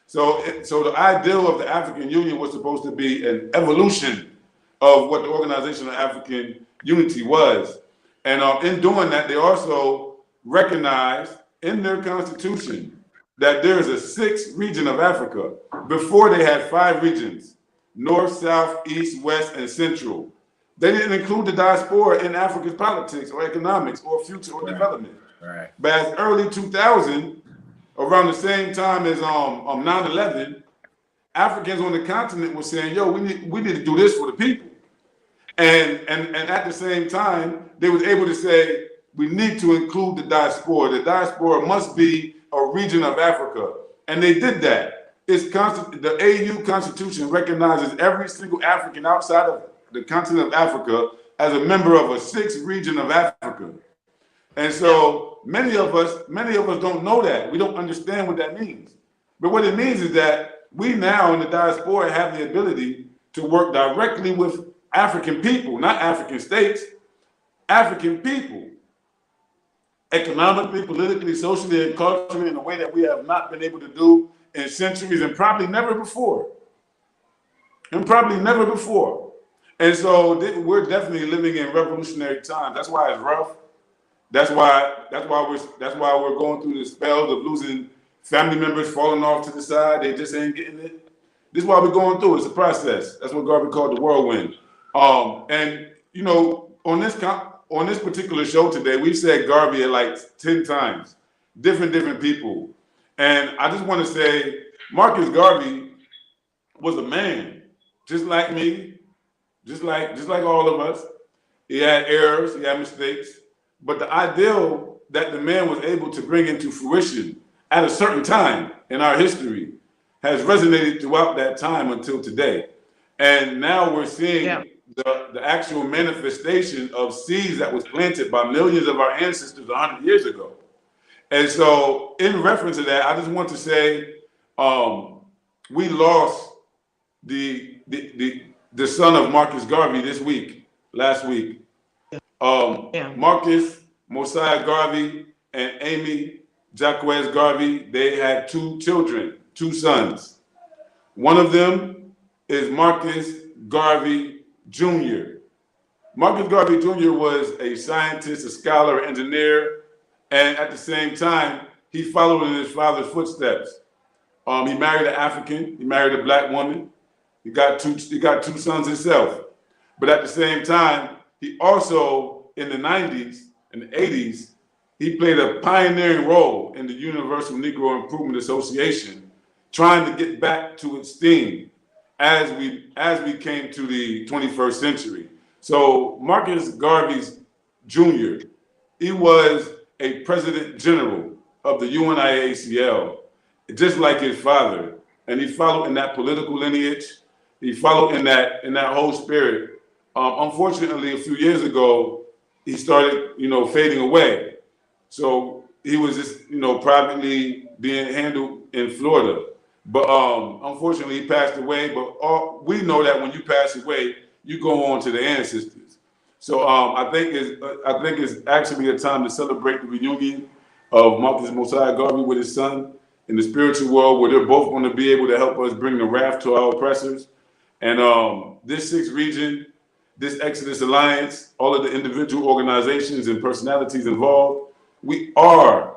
So the ideal of the African Union was supposed to be an evolution of what the Organization of African Unity was. And in doing that, they also recognized in their constitution that there is a sixth region of Africa. Before they had 5 regions: North, South, East, West, and Central. They didn't include the diaspora in Africa's politics or economics or future or development. Right. But as early 2000, around the same time as 9/11, Africans on the continent were saying, yo, we need to do this for the people. And at the same time, they was able to say, we need to include the diaspora. The diaspora must be a region of Africa. And they did that. The AU Constitution recognizes every single African outside of the continent of Africa as a member of a 6th region of Africa. And so many of us don't know that. We don't understand what that means. But what it means is that we now in the diaspora have the ability to work directly with African people, not African states, African people, economically, politically, socially, and culturally in a way that we have not been able to do in centuries and probably never before. And so we're definitely living in revolutionary times. That's why it's rough. That's why we're going through the spells of losing family members, falling off to the side. They just ain't getting it. This is why we're going through. It's a process. That's what Garvey called the whirlwind. And you know, on this particular show today, we've said Garvey like 10 times, different people. And I just want to say, Marcus Garvey was a man, just like me, just like all of us. He had errors, he had mistakes, but the ideal that the man was able to bring into fruition at a certain time in our history has resonated throughout that time until today. And now we're seeing the actual manifestation of seeds that was planted by millions of our ancestors 100 years ago. And so in reference to that, I just want to say we lost the son of Marcus Garvey last week. Marcus Mosiah Garvey and Amy Jacquez Garvey, they had 2 children, 2 sons. One of them is Marcus Garvey Jr. Marcus Garvey Jr. was a scientist, a scholar, engineer, and at the same time, he followed in his father's footsteps. He married an African, he married a black woman. He got two sons himself. But at the same time, he also, in the 90s and the 80s, he played a pioneering role in the Universal Negro Improvement Association, trying to get back to its theme as we came to the 21st century. So Marcus Garvey Jr., he was a president general of the UNIACL, just like his father. And he followed in that political lineage. He followed in that whole spirit. Unfortunately, a few years ago, he started, fading away. So he was just, privately being handled in Florida. But unfortunately, he passed away. But we know that when you pass away, you go on to the ancestors. So I think it's actually a time to celebrate the reunion of Marcus Mosiah Garvey with his son in the spiritual world, where they're both going to be able to help us bring the wrath to our oppressors. And this 6th region, this Exodus Alliance, all of the individual organizations and personalities involved, we are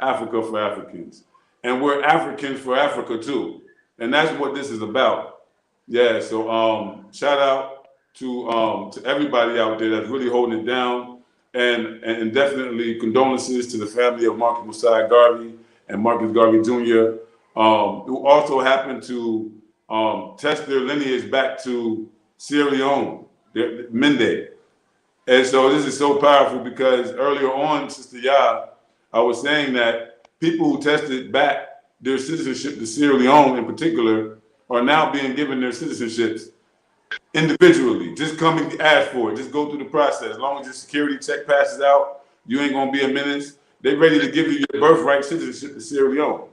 Africa for Africans. And we're Africans for Africa too. And that's what this is about. Yeah, so shout out to everybody out there that's really holding it down. And definitely condolences to the family of Marcus Mosiah Garvey and Marcus Garvey Jr., who also happened to test their lineage back to Sierra Leone, Mende. And so this is so powerful because earlier on, Sister Yaa, I was saying that people who tested back their citizenship to Sierra Leone in particular are now being given their citizenships individually. Just come and ask for it. Just go through the process. As long as your security check passes out, you ain't gonna be a menace. They're ready to give you your birthright citizenship to Sierra Leone.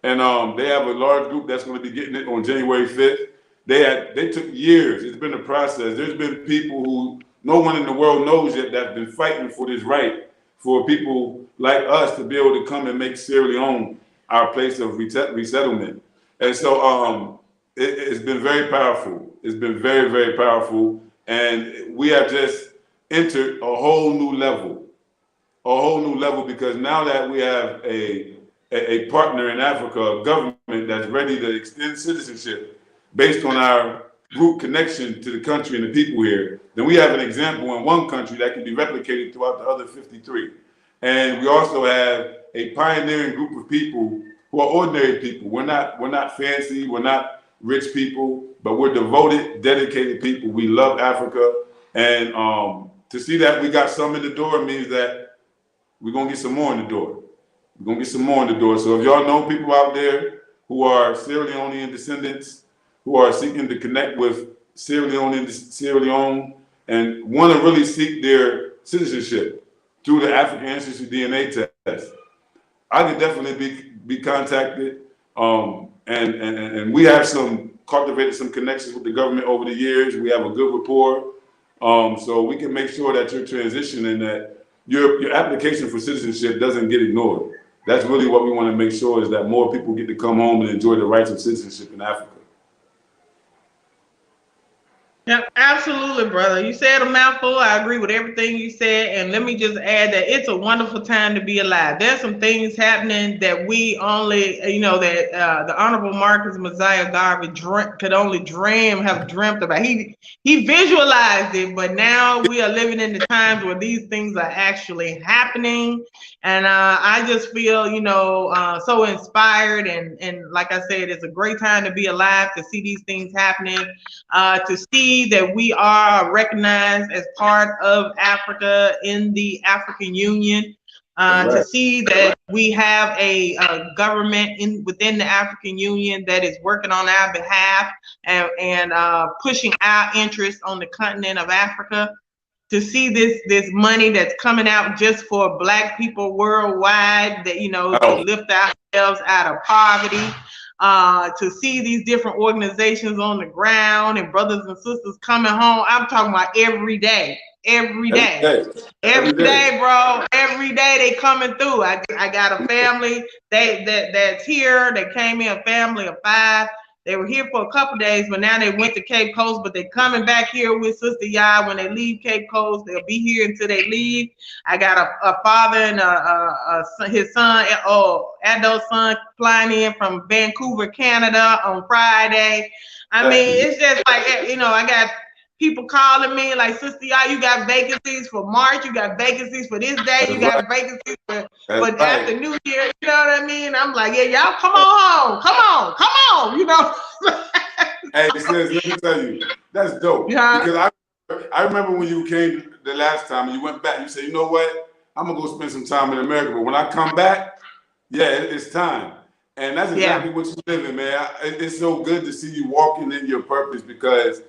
And they have a large group that's going to be getting it on January 5th. They took years. It's been a process. There's been people who no one in the world knows yet that's been fighting for this right, for people like us to be able to come and make Sierra Leone our place of resettlement. And so it's been very powerful. It's been very, very powerful. And we have just entered a whole new level. A whole new level, because now that we have a partner in Africa, a government that's ready to extend citizenship based on our root connection to the country and the people here, then we have an example in one country that can be replicated throughout the other 53. And we also have a pioneering group of people who are ordinary people. We're not fancy, we're not rich people, but we're devoted, dedicated people. We love Africa. And to see that we got some in the door means that we're going to get some more in the door. We're going to get some more in the door. So if y'all know people out there who are Sierra Leonean descendants, who are seeking to connect with Sierra Leone and want to really seek their citizenship through the African Ancestry DNA test, I could definitely be contacted. And we have cultivated some connections with the government over the years. We have a good rapport. So we can make sure that you're transitioning, that your application for citizenship doesn't get ignored. That's really what we want to make sure, is that more people get to come home and enjoy the rights of citizenship in Africa. Yeah, absolutely, brother. You said a mouthful. I agree with everything you said. And let me just add that it's a wonderful time to be alive. There's some things happening that we only, that the Honorable Marcus Mosiah Garvey could only have dreamt about. He visualized it, but now we are living in the times where these things are actually happening. And I just feel, so inspired. And like I said, it's a great time to be alive, to see these things happening, to see that we are recognized as part of Africa in the African Union, to see that we have a government within the African Union that is working on our behalf and pushing our interests on the continent of Africa, to see this money that's coming out just for Black people worldwide, that, to lift ourselves out of poverty. To see these different organizations on the ground and brothers and sisters coming home. I'm talking about every day, bro. Every day they coming through. I got a family that's here. They came in, a family of 5. They were here for a couple days, but now they went to Cape Coast, but they're coming back here with Sister Yaa. When they leave Cape Coast, they'll be here until they leave. I got a father and his son, adult son, flying in from Vancouver, Canada on Friday. I mean, it's just like, I got people calling me like, Sister Yaa, you got vacancies for March, you got vacancies for this day, you got vacancies for after New Year, you know what I mean? I'm like, yeah, y'all come on home, Hey, sis, let me tell you, that's dope. Yeah. Because I remember when you came the last time and you went back, you said, you know what, I'm gonna go spend some time in America, but when I come back, yeah, it's time. And that's exactly what you're living, man. It's so good to see you walking in your purpose, because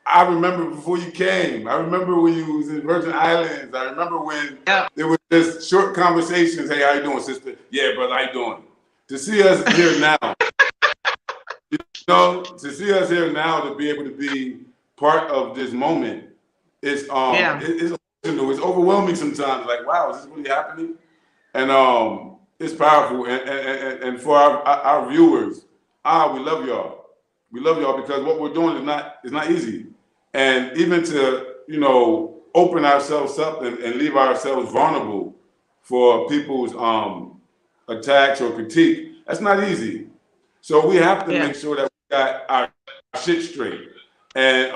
I remember before you came. I remember when you was in Virgin Islands. I remember when there was just short conversations. Hey, how you doing, sister? Yeah, brother, how you doing? To see us here now, to see us here now, to be able to be part of this moment, it's it's overwhelming sometimes. Like, wow, is this really happening? And it's powerful. And for our viewers, we love y'all. We love y'all, because what we're doing is not easy. And even to, open ourselves up and leave ourselves vulnerable for people's attacks or critique, that's not easy. So we have to make sure that we got our shit straight. And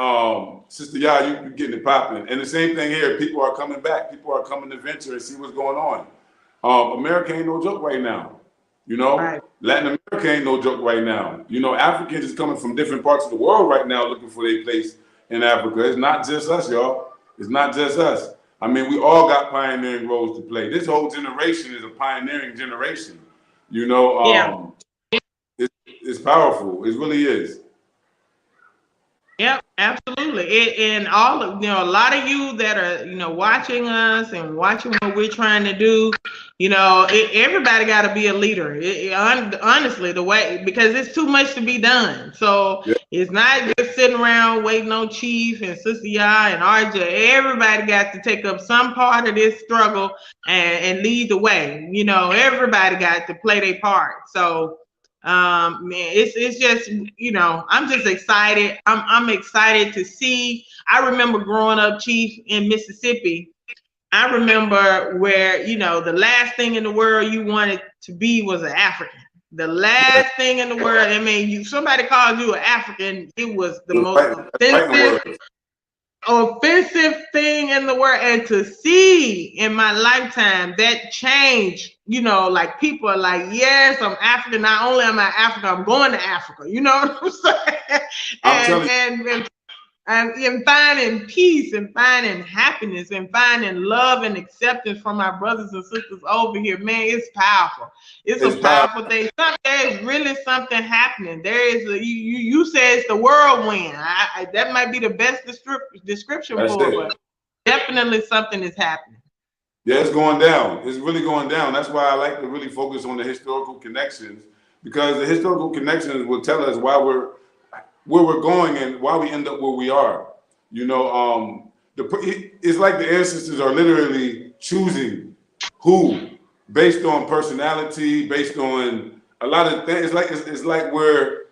Sister Yaa, you getting it popping. And the same thing here. People are coming back. People are coming to venture and see what's going on. America ain't no joke right now. Right. Latin America ain't no joke right now. Africans is coming from different parts of the world right now looking for their place in Africa. It's not just us, y'all. It's not just us. I mean, we all got pioneering roles to play. This whole generation is a pioneering generation. It's powerful. It really is. Yep, absolutely. And all of, a lot of you that are, watching us and watching what we're trying to do, everybody got to be a leader. Honestly, the way, because it's too much to be done. So Yeah, it's not just sitting around waiting on Chief and Sister Yaa and RJ. Everybody got to take up some part of this struggle and lead the way. Everybody got to play their part. So man, it's just, I'm just excited. I'm excited to see. I remember growing up, Chief, in Mississippi. I remember where, the last thing in the world you wanted to be was an African. The last thing in the world, I mean, somebody called you an African, it was the most offensive thing in the world. And to see in my lifetime that change, like people are like, yes, I'm African. Not only am I African, I'm going to Africa. You know what I'm saying? I'm telling you. And finding peace and finding happiness and finding love and acceptance from my brothers and sisters over here, man, it's powerful. It's a powerful thing. There is really something happening. There is you say it's the whirlwind. That might be the best description That's for it, it. but definitely something is happening. Yeah, it's going down. It's really going down. That's why I like to really focus on the historical connections, because the historical connections will tell us why where we're going and why we end up where we are. It's like the ancestors are literally choosing who based on personality, based on a lot of things. It's like we're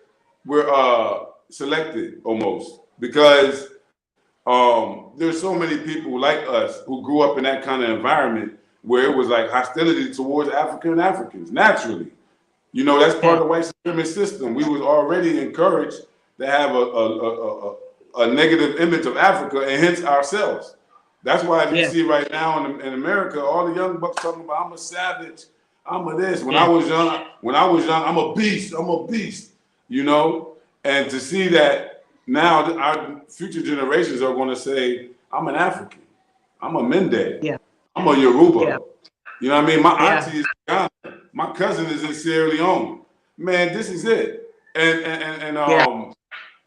selected almost, because there's so many people like us who grew up in that kind of environment where it was like hostility towards African Africans naturally. That's part of the white supremacist system. We was already encouraged to have a negative image of Africa and hence ourselves. That's why you see right now in America, all the young bucks talking about, I'm a savage, I'm a this. When I was young, I'm a beast, And to see that now our future generations are going to say, I'm an African, I'm a Mende, I'm a Yoruba. You know what I mean? My auntie is Ghana. My cousin is in Sierra Leone. Man, this is it. And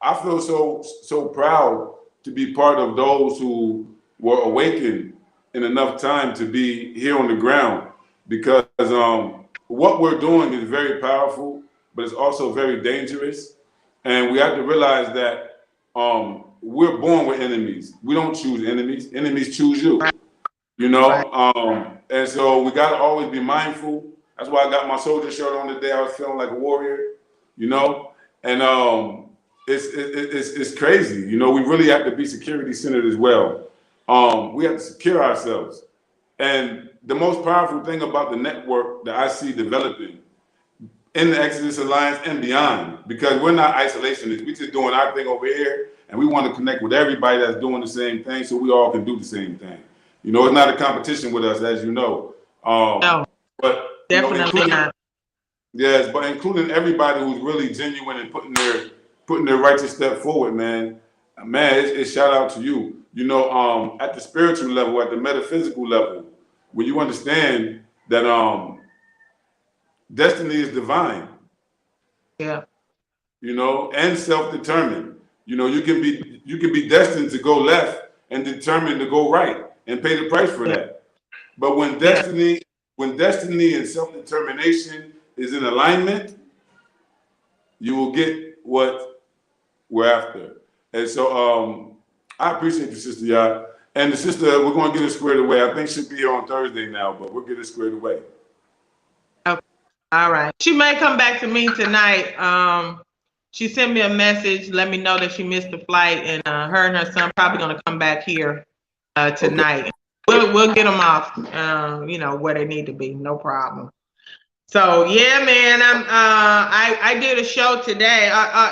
I feel so proud to be part of those who were awakened in enough time to be here on the ground, because what we're doing is very powerful, but it's also very dangerous. And we have to realize that we're born with enemies. We don't choose enemies. Enemies choose you. And so we got to always be mindful. That's why I got my soldier shirt on today. I was feeling like a warrior, and it's crazy. We really have to be security centered as well. We have to secure ourselves. And the most powerful thing about the network that I see developing in the Exodus Alliance and beyond, because we're not isolationists. We're just doing our thing over here, and we want to connect with everybody that's doing the same thing so we all can do the same thing. It's not a competition with us, as you know. No, but definitely not. Yes, but including everybody who's really genuine and putting their righteous step forward, man. It's shout out to you. At the spiritual level, at the metaphysical level, when you understand that destiny is divine. Yeah. And self-determined. You can be destined to go left and determined to go right and pay the price for that. But when destiny and self-determination is in alignment, you will get what we're after. And so I appreciate you, Sister Yaa. And the sister, we're going to get it squared away. I think she'll be here on Thursday now, but we'll get it squared away. Okay. All right. She may come back to me tonight. She sent me a message, let me know that she missed the flight, and her and her son probably going to come back here tonight. Okay. We'll get them off, where they need to be. No problem. So yeah, man, I did a show today.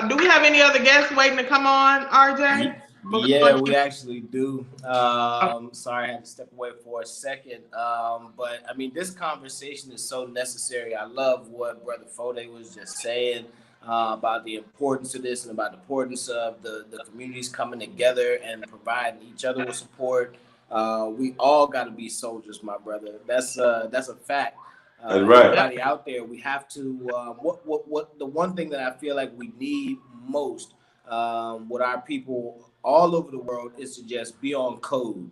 Do we have any other guests waiting to come on, RJ? Yeah, we actually do. Sorry, I had to step away for a second. But I mean, this conversation is so necessary. I love what Brother Foday was just saying about the importance of this and about the importance of the communities coming together and providing each other with support. We all got to be soldiers, my brother. That's a fact. That's right. Everybody out there, we have to. What the one thing that I feel like we need most with our people all over the world is to just be on code.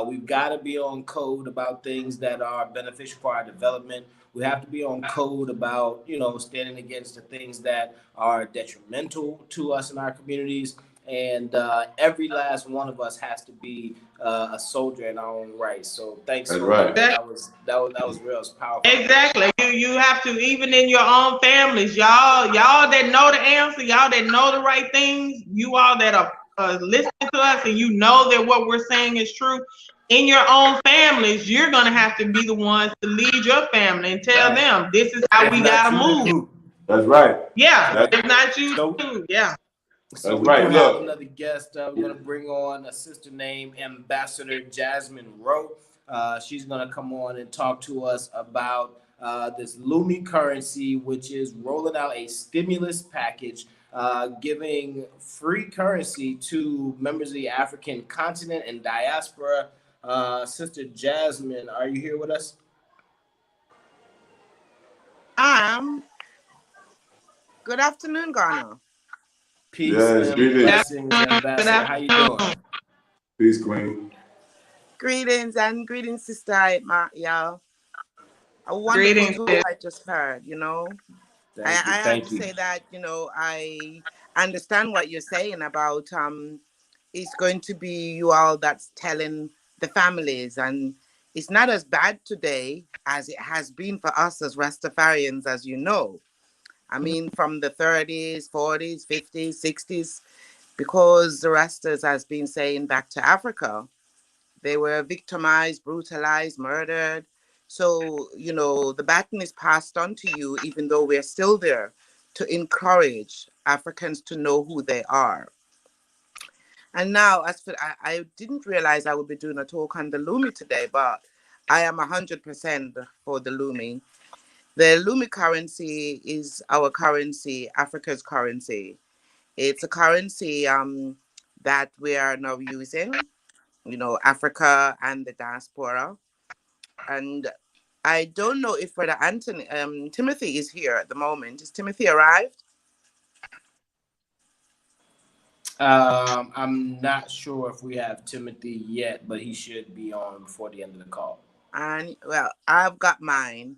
We've got to be on code about things that are beneficial for our development. We have to be on code about, standing against the things that are detrimental to us in our communities. And every last one of us has to be a soldier in our own right. So thanks, That's Foday. right. That was real. It's powerful. Exactly. You have to, even in your own families, y'all that know the answer, y'all that know the right things, you all that are listening to us, and you know that what we're saying is true. In your own families, you're gonna have to be the ones to lead your family and tell them this is how we gotta move. That's right. Yeah, if not you too. Yeah. So That's we right. do have Look. another guest. We're going to bring on a sister named Ambassador Jasmine Rowe. She's going to come on and talk to us about this LUMI currency, which is rolling out a stimulus package, giving free currency to members of the African continent and diaspora. Sister Jasmine, are you here with us? Good afternoon, Ghana. Peace Yes, and greetings. blessings, Ambassador. How you doing? Peace, Queen. Greetings and greetings, Sister Yaa. A wonderful talk I just heard, I have to say that, I understand what you're saying about it's going to be you all that's telling the families, and it's not as bad today as it has been for us as Rastafarians, as you know. I mean, from the 30s, 40s, 50s, 60s, because the Rastas has been saying back to Africa, they were victimized, brutalized, murdered. So, the baton is passed on to you, even though we're still there to encourage Africans to know who they are. And now, as for, I didn't realize I would be doing a talk on the LUMI today, but I am 100% for the LUMI. The LUMI currency is our currency, Africa's currency. It's a currency that we are now using, Africa and the diaspora. And I don't know if Brother Timothy is here at the moment. Is Timothy arrived? I'm not sure if we have Timothy yet, but he should be on before the end of the call. And well, I've got mine,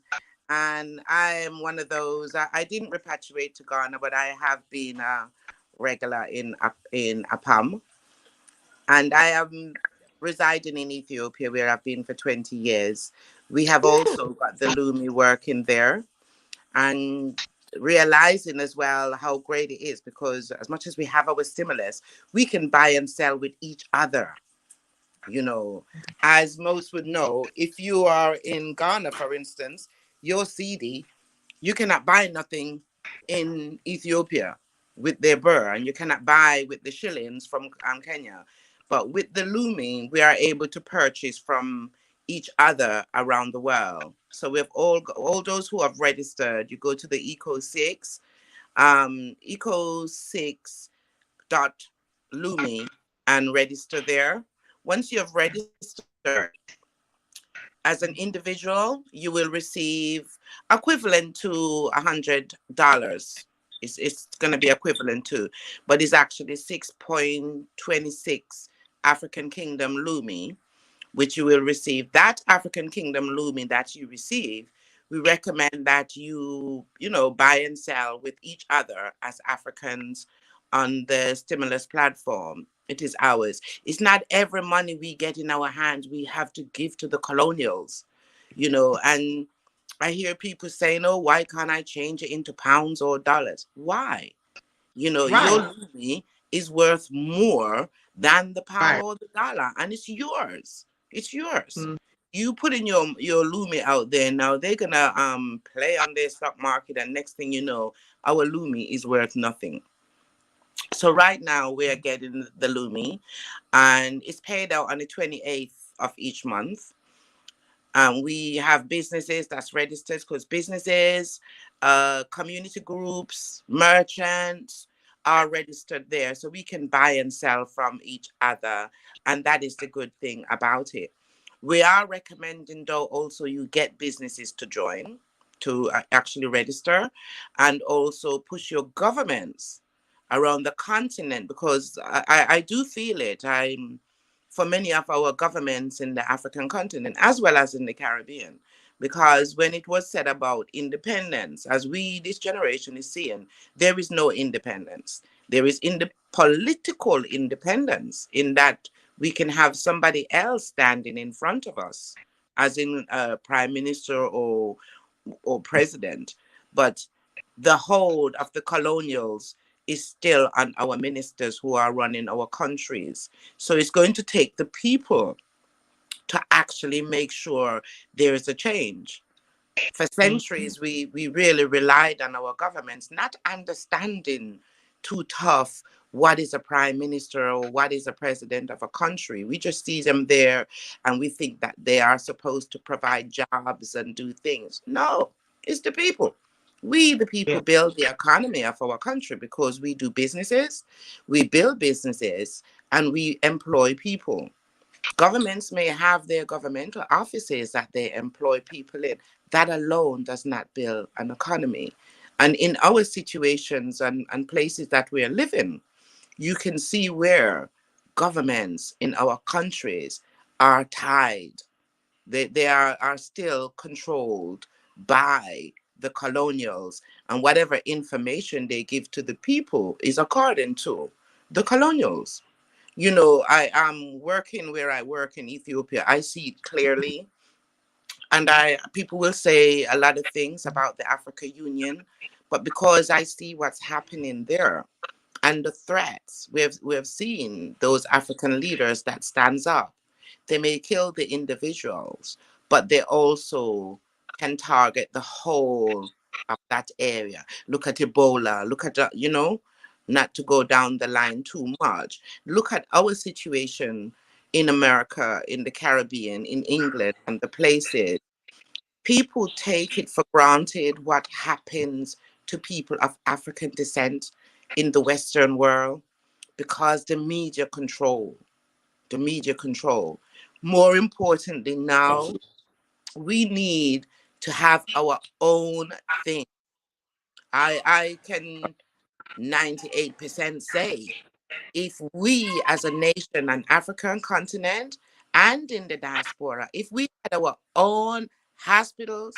and I am one of those. I didn't repatriate to Ghana, but I have been a regular in APAM, and I am residing in Ethiopia, where I've been for 20 years. We have also got the LUMI working there, and realizing as well how great it is, because as much as we have our stimulus, we can buy and sell with each other. As most would know, if you are in Ghana, for instance, your CD, you cannot buy nothing in Ethiopia with their birr, and you cannot buy with the shillings from Kenya. But with the LUMI, we are able to purchase from each other around the world. So we have all those who have registered. You go to the Eco6, eco6.lumi, and register there. Once you have registered, as an individual, you will receive equivalent to $100. It's going to be equivalent to, but it's actually 6.26 African Kingdom LUMI, which you will receive. That African Kingdom LUMI that you receive, we recommend that you buy and sell with each other as Africans on the stimulus platform. It is ours. It's not every money we get in our hands we have to give to the colonials, and I hear people saying, oh, why can't I change it into pounds or dollars? Why? Your LUMI is worth more than the pound or the dollar, and it's yours. It's yours. You put in your LUMI out there, now they're gonna play on their stock market, and next thing you know, our LUMI is worth nothing. So right now we're getting the LUMI, and it's paid out on the 28th of each month. We have businesses that's registered, because businesses, community groups, merchants are registered there, so we can buy and sell from each other, and that is the good thing about it. We are recommending, though, also you get businesses to join, to actually register, and also push your governments around the continent, because I do feel it. For many of our governments in the African continent, as well as in the Caribbean, because when it was said about independence, as this generation is seeing, there is no independence. There is political independence, in that we can have somebody else standing in front of us, as in a prime minister or president, but the hold of the colonials is still on our ministers who are running our countries. So it's going to take the people to actually make sure there is a change. For centuries, we really relied on our governments, not understanding too tough what is a prime minister or what is a president of a country. We just see them there and we think that they are supposed to provide jobs and do things. No, it's the people. We, the people, build the economy of our country because we do businesses, we build businesses, and we employ people. Governments may have their governmental offices that they employ people in. That alone does not build an economy. And in our situations and places that we are living, you can see where governments in our countries are tied. They are still controlled by the colonials, and whatever information they give to the people is according to the colonials. You know, I am working where I work in Ethiopia. I see it clearly. And people will say a lot of things about the Africa Union, but because I see what's happening there and the threats, we have seen those African leaders that stands up. They may kill the individuals, but they also can target the whole of that area. Look at Ebola, look at, not to go down the line too much. Look at our situation in America, in the Caribbean, in England, and the places. People take it for granted what happens to people of African descent in the Western world because the media control. The media control. More importantly, now we need to have our own thing. I can 98% say, if we as a nation, an African continent, and in the diaspora, if we had our own hospitals,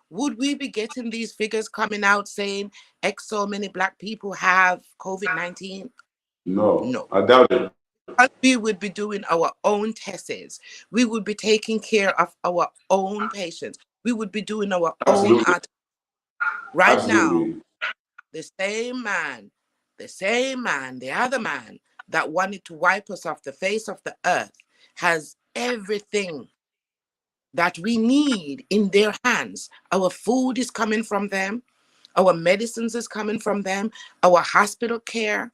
would we be getting these figures coming out saying X so many Black people have COVID-19? No, No. I doubt it. We would be doing our own tests. We would be taking care of our own patients. We would be doing our own Absolutely. art. Right now, Absolutely. the same man, the other man that wanted to wipe us off the face of the earth has everything that we need in their hands. Our food is coming from them. Our medicines is coming from them. Our hospital care.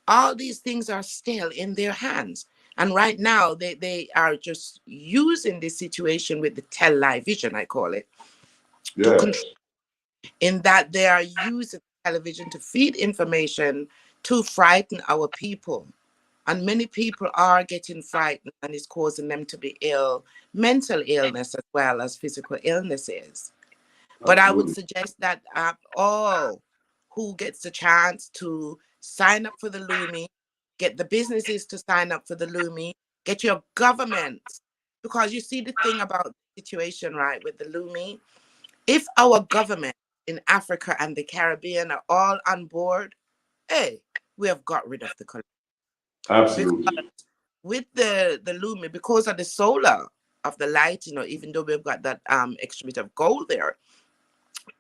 All these things are still in their hands. And right now, they are just using this situation with the television, I call it, to control, in that they are using television to feed information to frighten our people. And many people are getting frightened, and it's causing them to be ill, mental illness as well as physical illnesses. But I would suggest that all who gets the chance to sign up for the LUMI, get the businesses to sign up for the LUMI, get your governments, because you see the thing about the situation, right, with the LUMI, if our government in Africa and the Caribbean are all on board, hey, we have got rid of the colonial. Absolutely. Because with the LUMI, because of the solar of the light, even though we've got that extra bit of gold there,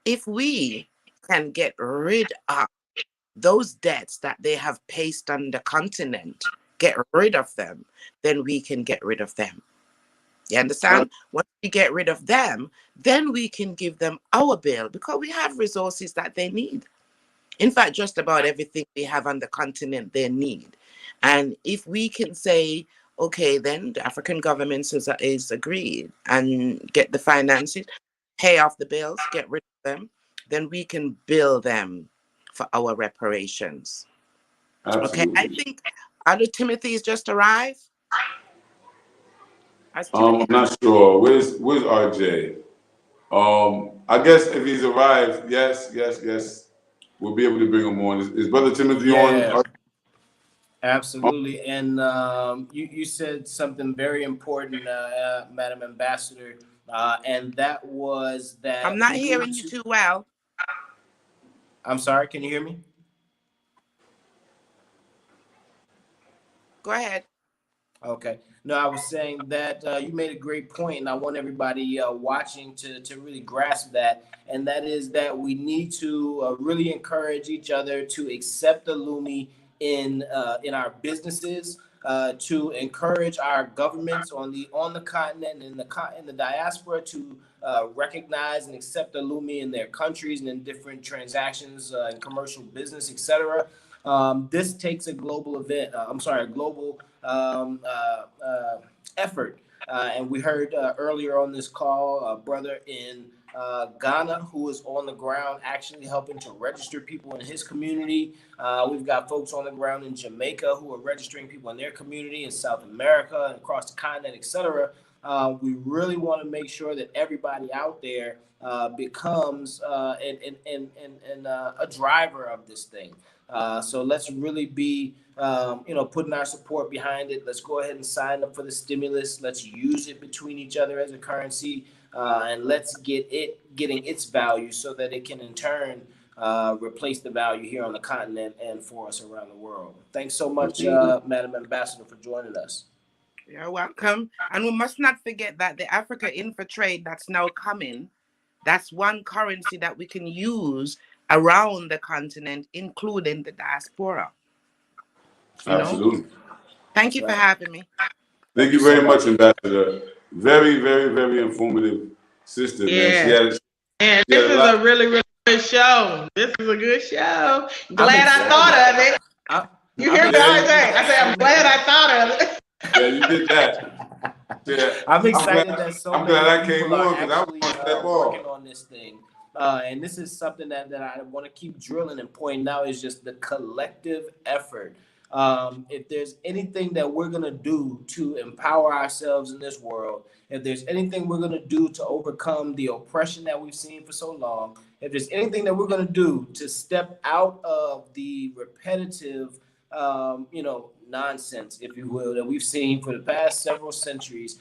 if we can get rid of those debts that they have placed on the continent, get rid of them, then we can get rid of them. You understand? Once we get rid of them, then we can give them our bill because we have resources that they need. In fact, just about everything we have on the continent, they need. And if we can say, okay, then the African government is agreed and get the finances, pay off the bills, get rid of them, then we can bill them for our reparations. Absolutely. Okay, I think other Timothy's just arrived. I'm not sure. Where's RJ? I guess if he's arrived, yes. we'll be able to bring him on. Is Brother Timothy Yeah. on? Absolutely. And you said something very important, Madam Ambassador, and that was that I'm not hearing you too well. I'm sorry, can you hear me? Go ahead. Okay. No, I was saying that you made a great point, and I want everybody watching to really grasp that. And that is that we need to really encourage each other to accept the LUMI in our businesses, to encourage our governments on the continent and in the diaspora to recognize and accept the LUMI in their countries and in different transactions in commercial business, etc. This takes a global event. A global effort. And we heard earlier on this call a brother in Ghana who is on the ground actually helping to register people in his community. We've got folks on the ground in Jamaica who are registering people in their community, in South America and across the continent, etc. We really want to make sure that everybody out there becomes a driver of this thing. So let's really be, putting our support behind it. Let's go ahead and sign up for the stimulus. Let's use it between each other as a currency, and let's getting its value so that it can in turn replace the value here on the continent and for us around the world. Thanks so much, Madam Ambassador, for joining us. You're welcome. And we must not forget that the Africa Infra Trade that's now coming, that's one currency that we can use around the continent, including the diaspora. Absolutely. Thank you for having me. Thank you very much, Ambassador. Very, very, very informative sister, man. This is a really, really good show. This is a good show. Glad I thought of it. You hear me, RJ? I say I'm glad I thought of it. Yeah, you did that. Yeah. I'm excited I'm glad I came on because I was on that ball. Working on this thing. And this is something that I want to keep drilling and pointing out is just the collective effort. If there's anything that we're going to do to empower ourselves in this world, if there's anything we're going to do to overcome the oppression that we've seen for so long, if there's anything that we're going to do to step out of the repetitive, nonsense, if you will, that we've seen for the past several centuries,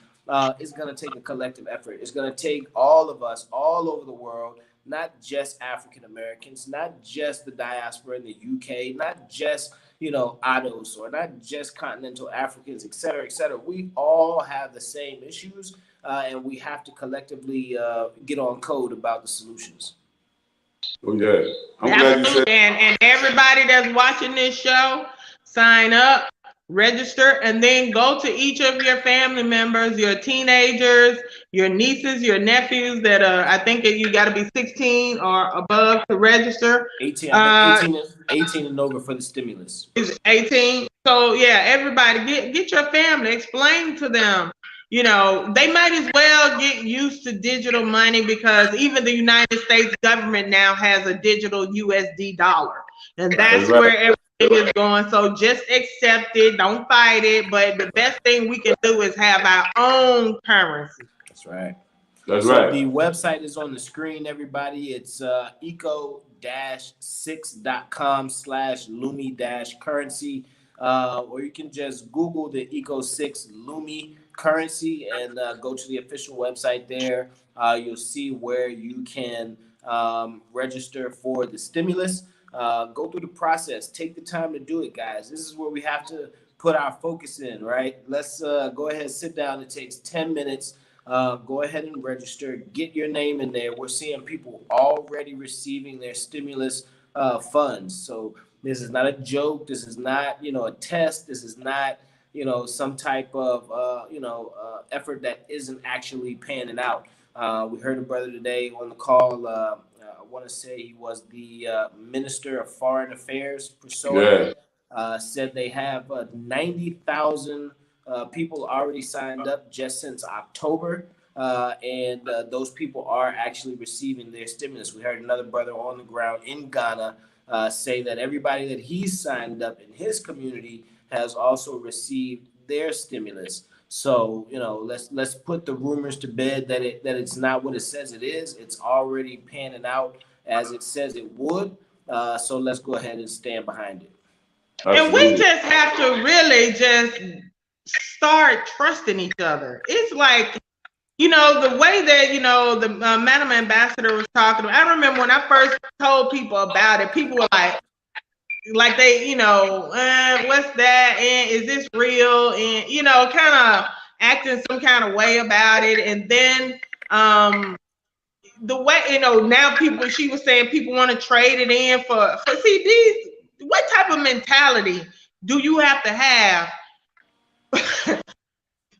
it's going to take a collective effort. It's going to take all of us all over the world, not just African Americans, not just the diaspora in the UK, not just, ADOS, or not just continental Africans, et cetera, et cetera. We all have the same issues, and we have to collectively get on code about the solutions. Oh, yeah. I'm glad you said. And everybody that's watching this show, sign up, register, and then go to each of your family members, your teenagers, your nieces, your nephews that I think that you got to be 16 or above to register. 18 and over for the stimulus. 18. So yeah, everybody get your family, explain to them. They might as well get used to digital money because even the United States government now has a digital USD dollar. And that's where everything is going. So just accept it. Don't fight it. But the best thing we can do is have our own currency. That's right. That's so right. The website is on the screen, everybody. It's eco-6.com/LUMI-currency. Or you can just Google the Eco6 LUMI currency and go to the official website there. You'll see where you can register for the stimulus. Go through the process. Take the time to do it, guys. This is where we have to put our focus in, right? Let's go ahead and sit down. It takes 10 minutes. Go ahead and register. Get your name in there. We're seeing people already receiving their stimulus funds. So this is not a joke. This is not, a test. This is not, some type of, effort that isn't actually panning out. We heard a brother today on the call. I want to say he was the Minister of Foreign Affairs, Priscilla, said they have 90,000 people already signed up just since October. And those people are actually receiving their stimulus. We heard another brother on the ground in Ghana say that everybody that he's signed up in his community has also received their stimulus. So, let's put the rumors to bed that it's not what it says it is. It's already panning out as it says it would. So let's go ahead and stand behind it. And we just have to really just start trusting each other. It's like, the way that, the Madam Ambassador was talking, I remember when I first told people about it, people were like they, what's that? And is this real? And, kind of acting some kind of way about it. And then the way, now she was saying people want to trade it in for what type of mentality do you have to have?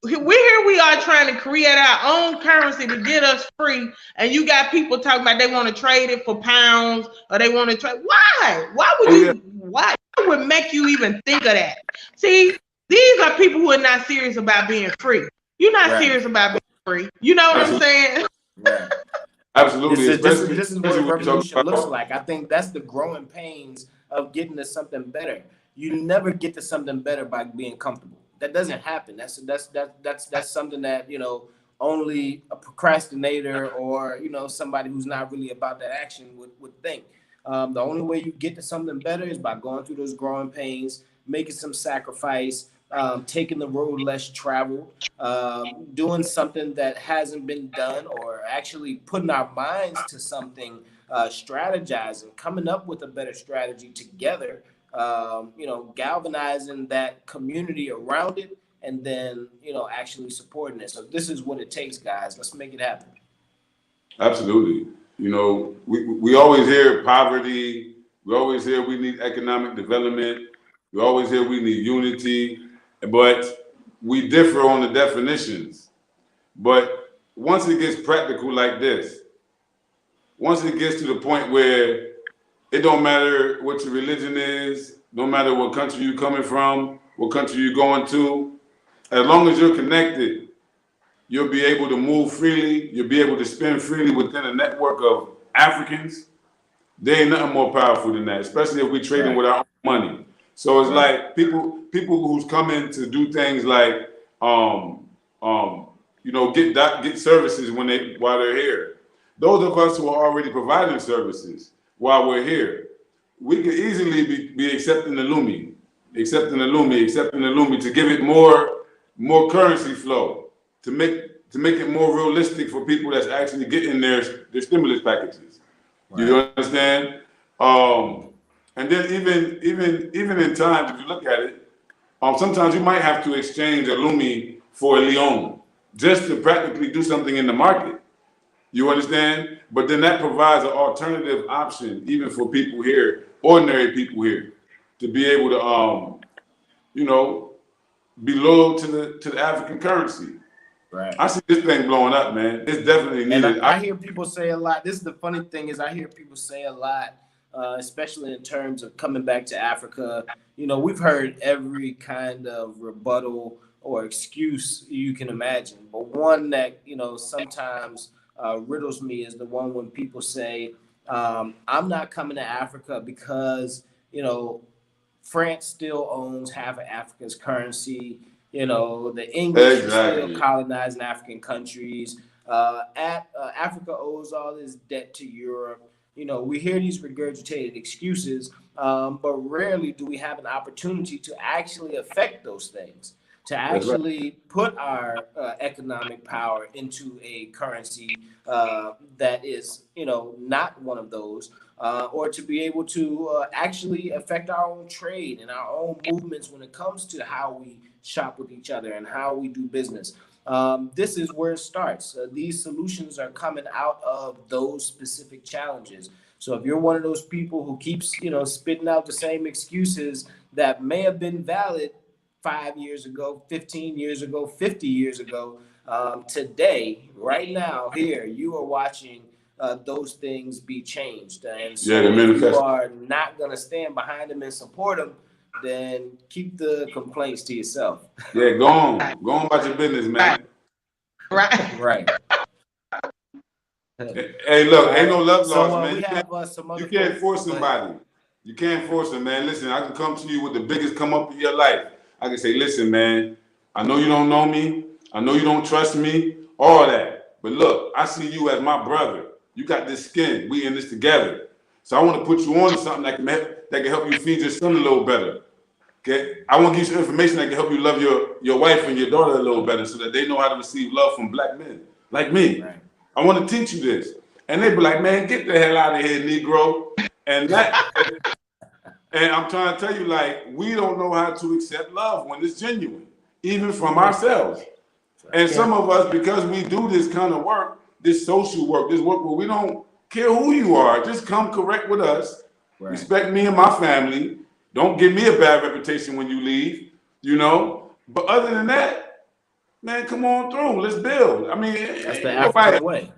We are trying to create our own currency to get us free, and you got people talking about they want to trade it for pounds, or they want to trade. Why would you? Why would make you even think of that? See, these are people who are not serious about being free. You're not serious about being free. You know what I'm saying? Right. Absolutely. This is what revolution looks like. I think that's the growing pains of getting to something better. You never get to something better by being comfortable. That doesn't happen. That's something that, only a procrastinator or, somebody who's not really about that action would think. The only way you get to something better is by going through those growing pains, making some sacrifice, taking the road less traveled, doing something that hasn't been done, or actually putting our minds to something, strategizing, coming up with a better strategy together. Galvanizing that community around it, and then, actually supporting it. So this is what it takes, guys. Let's make it happen. Absolutely. We always hear poverty. We always hear we need economic development. We always hear we need unity, but we differ on the definitions. But once it gets practical like this, once it gets to the point where it don't matter what your religion is, no matter what country you're coming from, what country you're going to, as long as you're connected, you'll be able to move freely, you'll be able to spend freely within a network of Africans. There ain't nothing more powerful than that, especially if we're trading with our own money. So it's like people who's coming to do things like get services while they're here. Those of us who are already providing services while we're here, we could easily be accepting the LUMI to give it more currency flow, to make it more realistic for people that's actually getting their stimulus packages. Right. You understand? And then even in times, if you look at it, sometimes you might have to exchange a LUMI for a Leon just to practically do something in the market. You understand? But then that provides an alternative option, even for people here, ordinary people here, to be able to, be loyal to the African currency. Right. I see this thing blowing up, man. It's definitely needed. And I hear people say a lot. This is the funny thing is I hear people say a lot, especially in terms of coming back to Africa. We've heard every kind of rebuttal or excuse you can imagine, but one that sometimes riddles me is the one when people say, I'm not coming to Africa because, France still owns half of Africa's currency. The English are still colonizing African countries. Africa owes all this debt to Europe. We hear these regurgitated excuses, but rarely do we have an opportunity to actually affect those things, to actually put our economic power into a currency that is, not one of those, or to be able to actually affect our own trade and our own movements when it comes to how we shop with each other and how we do business. This is where it starts. These solutions are coming out of those specific challenges. So if you're one of those people who keeps, spitting out the same excuses that may have been valid 5 years ago, 15 years ago, 50 years ago, today, right now, here, you are watching those things be changed. And so if you are not going to stand behind them and support them, then keep the complaints to yourself. Yeah, go on about your business, man. Right. Hey, look, ain't no love lost, man. You can't force somebody. You can't force them, man. Listen, I can come to you with the biggest come up of your life. I can say, listen, man, I know you don't know me. I know you don't trust me, all that. But look, I see you as my brother. You got this skin. We in this together. So I want to put you on to something that can help you feed your son a little better. Okay, I want to give you some information that can help you love your wife and your daughter a little better, so that they know how to receive love from black men like me. Right. I want to teach you this, and they be like, "Man, get the hell out of here, Negro." And I'm trying to tell you, like, we don't know how to accept love when it's genuine, even from ourselves. And some of us, because we do this kind of work, this social work, this work where we don't care who you are, just come correct with us, right. Respect me and my family. Don't give me a bad reputation when you leave, you know. But other than that, man, come on through. Let's build. I mean, that's the African way.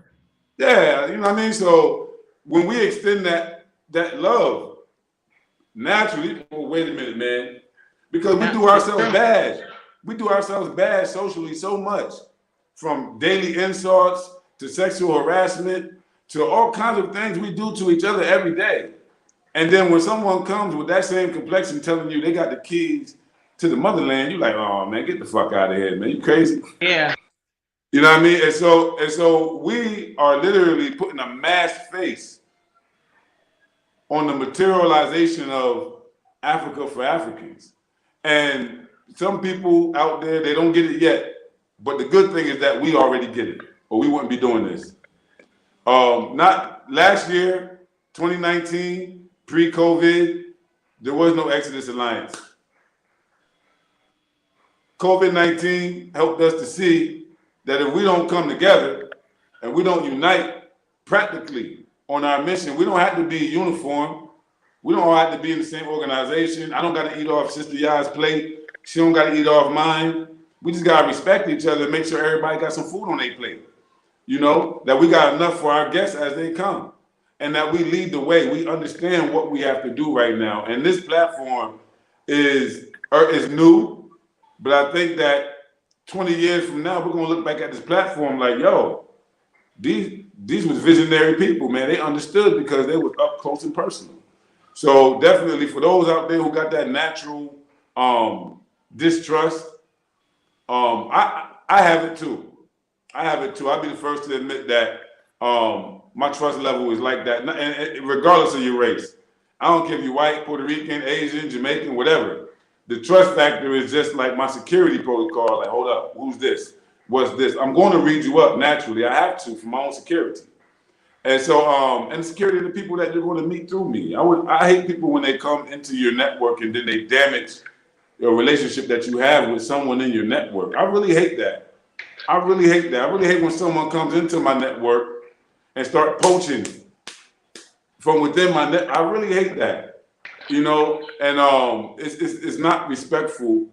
Yeah, you know what I mean? So when we extend that love, naturally, oh, wait a minute, man. Because we do ourselves bad. We do ourselves bad socially so much. From daily insults to sexual harassment to all kinds of things we do to each other every day. And then when someone comes with that same complexion telling you they got the keys to the motherland, you're like, oh man, get the fuck out of here, man. You crazy? Yeah. You know what I mean? And so we are literally putting a masked face on the materialization of Africa for Africans. And some people out there, they don't get it yet. But the good thing is that we already get it, or we wouldn't be doing this. Not last year, 2019, pre-COVID, there was no Exodus Alliance. COVID-19 helped us to see that if we don't come together and we don't unite practically on our mission, we don't have to be uniform. We don't all have to be in the same organization. I don't got to eat off Sister Yaa's plate. She don't got to eat off mine. We just got to respect each other and make sure everybody got some food on their plate. You know, that we got enough for our guests as they come. And that we lead the way. We understand what we have to do right now. And this platform is new, but I think that 20 years from now, we're gonna look back at this platform like, yo, these was visionary people, man. They understood because they was up close and personal. So definitely for those out there who got that natural distrust, I have it too. I have it too. I'll be the first to admit that my trust level is like that, and regardless of your race. I don't care if you're white, Puerto Rican, Asian, Jamaican, whatever. The trust factor is just like my security protocol. Like, hold up, who's this? What's this? I'm going to read you up naturally. I have to for my own security. And so, and the security of the people that you're going to meet through me. I hate people when they come into your network and then they damage your relationship that you have with someone in your network. I really hate that. I really hate that. I really hate when someone comes into my network and start poaching from within my net. I really hate that, you know. And it's not respectful,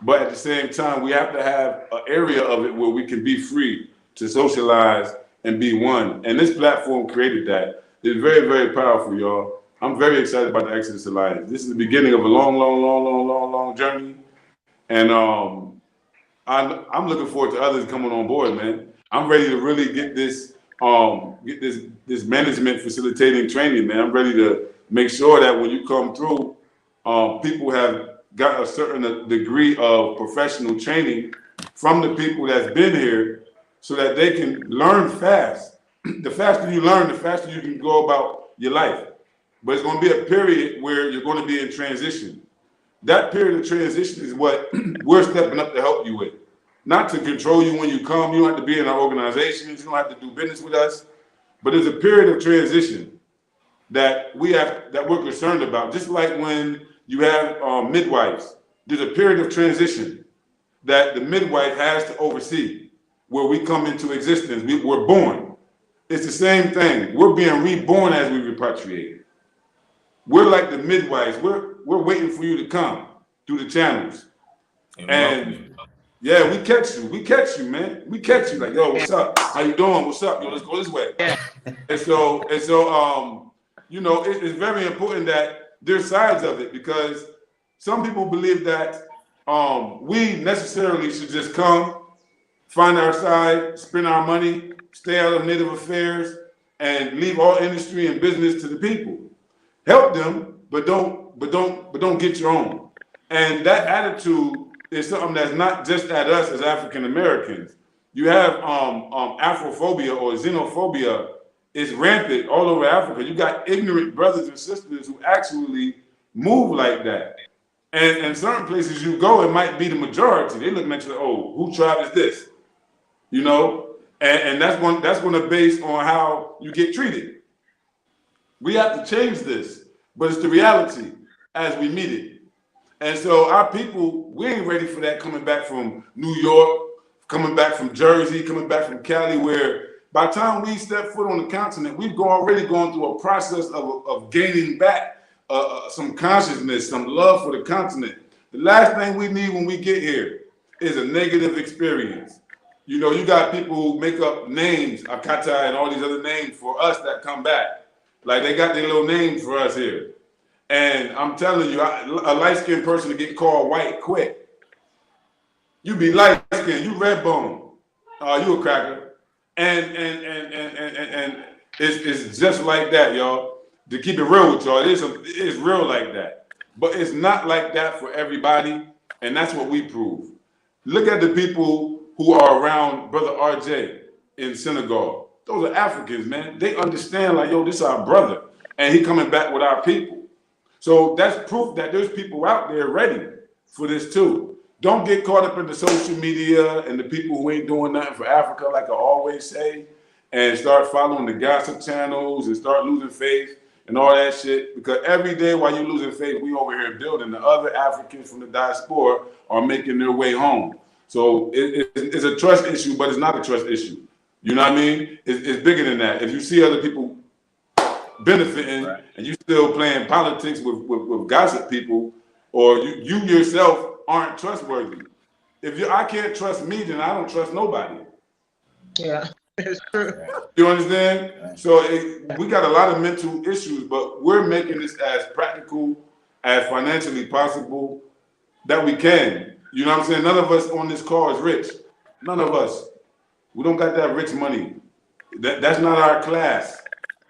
but at the same time, we have to have an area of it where we can be free to socialize and be one. And this platform created that. It's very, very powerful, y'all. I'm very excited about the Exodus Alliance. This is the beginning of a long journey, and I'm looking forward to others coming on board, man. I'm ready to really get this management facilitating training, man. I'm ready to make sure that when you come through, people have got a certain degree of professional training from the people that's been here so that they can learn fast. The faster you learn, the faster you can go about your life. But it's going to be a period where you're going to be in transition. That period of transition is what we're stepping up to help you with. Not to control you when you come. You don't have to be in our organizations. You don't have to do business with us. But there's a period of transition that we're concerned about. Just like when you have midwives, there's a period of transition that the midwife has to oversee where we come into existence. We're born. It's the same thing. We're being reborn as we repatriate. We're like the midwives. We're waiting for you to come through the channels. And yeah, we catch you, man. We catch you like, yo, what's up? How you doing? What's up? Yo, let's go this way. And so, you know, it's very important that there's sides of it, because some people believe that we necessarily should just come, find our side, spend our money, stay out of native affairs, and leave all industry and business to the people. Help them, but don't get your own. And that attitude is something that's not just at us as African Americans. You have Afrophobia or xenophobia it's rampant all over Africa. You got ignorant brothers and sisters who actually move like that. And certain places you go, it might be the majority. They looking at you like, oh, who tribe is this? You know? And that's going to base on how you get treated. We have to change this, but it's the reality as we meet it. And so our people, we ain't ready for that coming back from New York, coming back from Jersey, coming back from Cali, where by the time we step foot on the continent, we've already gone through a process of gaining back some consciousness, some love for the continent. The last thing we need when we get here is a negative experience. You know, you got people who make up names, Akata and all these other names for us that come back. Like they got their little names for us here. And I'm telling you, a light-skinned person to get called white quick. You be light-skinned, you red bone, you a cracker. And it's just like that, y'all. To keep it real with y'all, it is real like that. But it's not like that for everybody, and that's what we prove. Look at the people who are around Brother RJ in Senegal. Those are Africans, man. They understand, like, yo, this is our brother, and he coming back with our people. So that's proof that there's people out there ready for this too. Don't get caught up in the social media and the people who ain't doing nothing for Africa, like I always say, and start following the gossip channels and start losing faith and all that shit. Because every day while you're losing faith, we over here building. The other Africans from the diaspora are making their way home. So it's a trust issue, but it's not a trust issue. You know what I mean? It's bigger than that. If you see other people benefiting, right, and you still playing politics with gossip people, or you yourself aren't trustworthy. I can't trust me, then I don't trust nobody. Yeah, it's true. You understand? Right. So we got a lot of mental issues, but we're making this as practical, as financially possible that we can. You know what I'm saying? None of us on this call is rich. None of us. We don't got that rich money. That's not our class.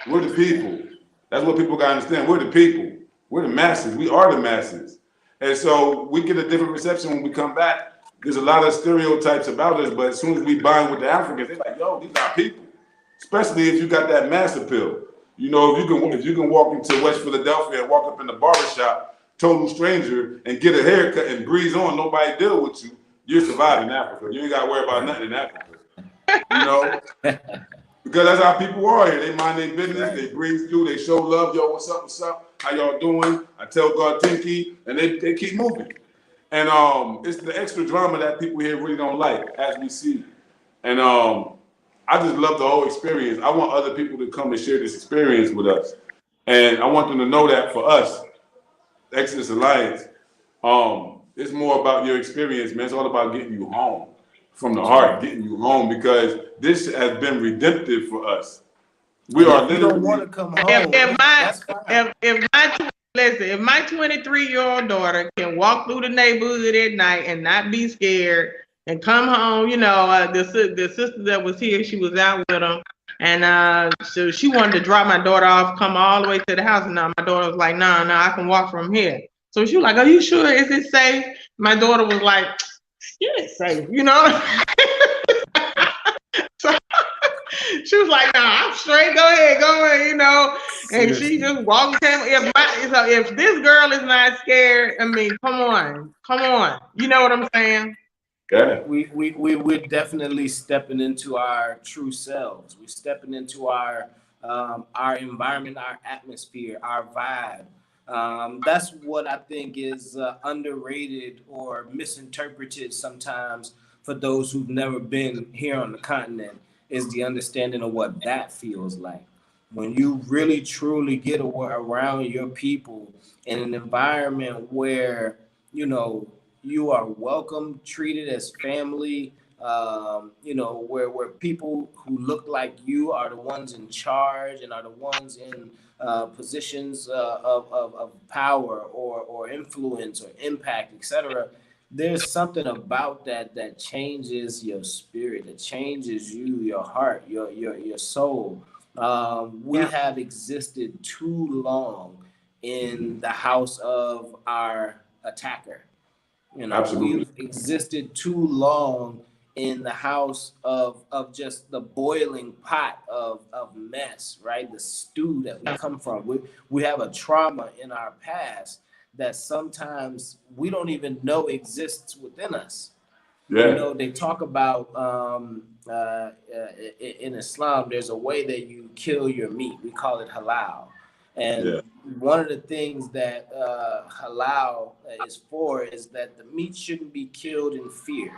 We're the people. That's what people gotta understand. We're the people. We're the masses. We are the masses. And so we get a different reception when we come back. There's a lot of stereotypes about us, but as soon as we bind with the Africans, they're like, yo, these are people. Especially if you got that mass appeal. You know, if you can walk into West Philadelphia and walk up in the barbershop, total stranger, and get a haircut and breeze on, nobody deal with you, you're surviving Africa. You ain't gotta worry about nothing in Africa. You know? Because that's how people are here. They mind their business, right, they breathe through, they show love. Yo, what's up? How y'all doing? I tell God tinky, and they keep moving. And it's the extra drama that people here really don't like, as we see. And I just love the whole experience. I want other people to come and share this experience with us. And I want them to know that for us, Exodus Alliance, it's more about your experience, man. It's all about getting you home. From the heart, getting you home, because this has been redemptive for us. We are literally. You don't want to come home. If my 23-year-old daughter can walk through the neighborhood at night and not be scared and come home, you know, the sister that was here, she was out with them, and so she wanted to drop my daughter off, come all the way to the house, and now my daughter was like, no, I can walk from here. So she was like, are you sure? Is it safe? My daughter was like, yeah, it's safe, you know. So she was like, "Nah, I'm straight. Go ahead, you know." And she just walked him. If this girl is not scared, I mean, come on. You know what I'm saying? Yeah. We're definitely stepping into our true selves. We're stepping into our environment, our atmosphere, our vibe. That's what I think is underrated or misinterpreted sometimes for those who've never been here on the continent, is the understanding of what that feels like. When you really truly get around your people in an environment where, you know, you are welcome, treated as family, you know, where people who look like you are the ones in charge and are the ones in positions of power or influence or impact, etc. There's something about that changes your spirit, that changes you, your heart, your soul. We have existed too long in the house of our attacker. You know, absolutely, we've existed too long in the house of just the boiling pot of mess, right? The stew that we come from. We have a trauma in our past that sometimes we don't even know exists within us. Yeah. You know, they talk about in Islam, there's a way that you kill your meat. We call it halal. And one of the things that halal is for is that the meat shouldn't be killed in fear.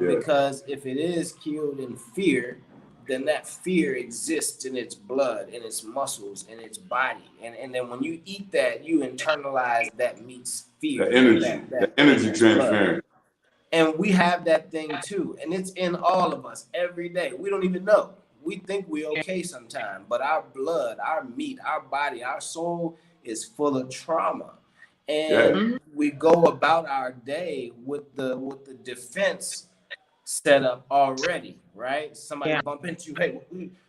Because if it is killed in fear, then that fear exists in its blood, in its muscles, in its body. And then when you eat that, you internalize that meat's fear. The energy, the energy transferring. And we have that thing too. And it's in all of us every day. We don't even know. We think we're okay sometimes, but our blood, our meat, our body, our soul is full of trauma. And we go about our day with the defense set up already, right? Somebody bump into you, hey,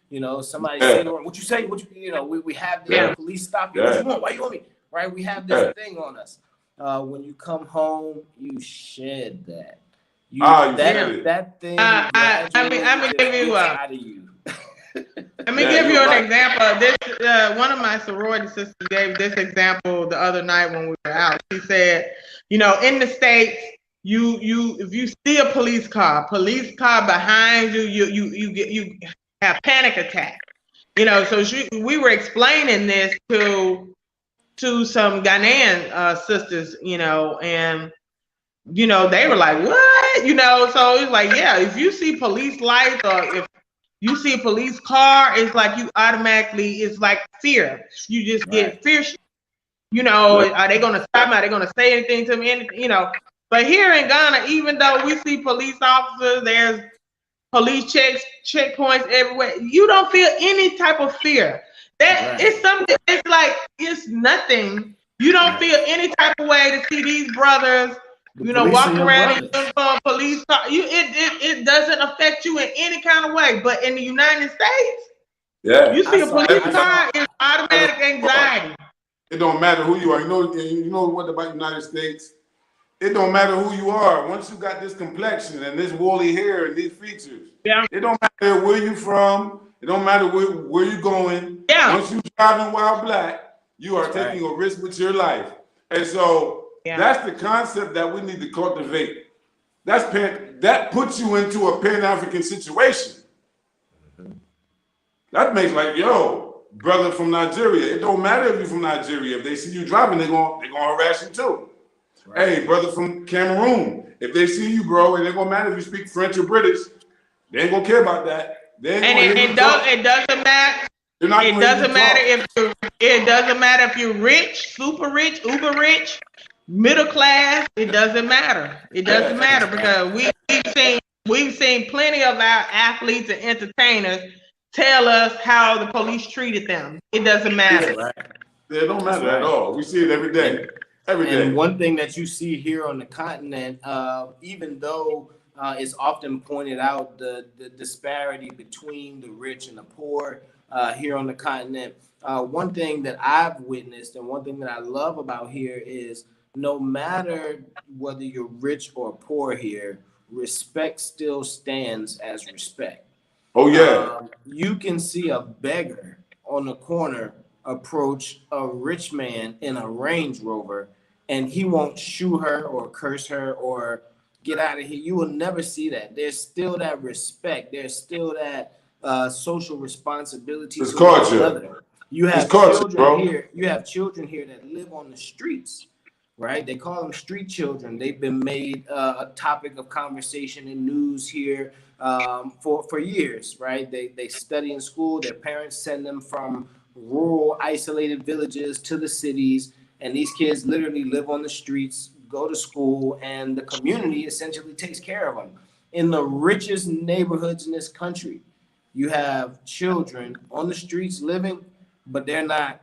you know, somebody say, what you say, you know, we have the police stop you, what you want, why you want me, right? We have this thing on us. When you come home, you shed that. That thing. Let me give you out of you. Let me give you an example. This one of my sorority sisters gave this example the other night when we were out. She said, you know, in the States, you if you see a police car behind you, you have panic attack. You know, so we were explaining this to some Ghanaian sisters, you know, and you know, they were like, what? You know, so it's like, yeah, if you see police lights or if you see a police car, it's like you automatically, it's like fear. You just get fierce. You know, are they going to stop me? Are they going to say anything to me? Anything, you know, but here in Ghana, even though we see police officers, there's police checkpoints everywhere, you don't feel any type of fear. That it's something, it's like, it's nothing. You don't feel any type of way to see these brothers, you know, walking around in a police car. It doesn't affect you in any kind of way. But in the United States, you see a police car, it's automatic anxiety. It don't matter who you are. You know what about the United States? It don't matter who you are. Once you got this complexion and this woolly hair and these features, it don't matter where you from. It don't matter where you going. Once you driving while black, you are taking a risk with your life. And so that's the concept that we need to cultivate. That puts you into a Pan-African situation. That makes like, yo, brother from Nigeria. It don't matter if you're from Nigeria. If they see you driving, they're gonna harass you too. Hey, brother from Cameroon. If they see you, bro, it ain't gonna matter if you speak French or British. They ain't gonna care about that. It doesn't matter. It doesn't matter if you're rich, super rich, uber rich, middle class. It doesn't matter. It doesn't matter because we've seen plenty of our athletes and entertainers tell us how the police treated them. It doesn't matter. It don't matter at all. We see it every day. And one thing that you see here on the continent, even though it's often pointed out the disparity between the rich and the poor here on the continent, one thing that I've witnessed and one thing that I love about here is no matter whether you're rich or poor here, respect still stands as respect. Oh, yeah. You can see a beggar on the corner approach a rich man in a Range Rover, and he won't shoo her or curse her or get out of here. You will never see that. There's still that respect. There's still that social responsibility. It's culture. You have children here. You have children here that live on the streets, right? They call them street children. They've been made a topic of conversation in news here for years, right? They study in school. Their parents send them from rural, isolated villages to the cities, and these kids literally live on the streets, go to school, and the community essentially takes care of them. In the richest neighborhoods in this country, you have children on the streets living, but they're not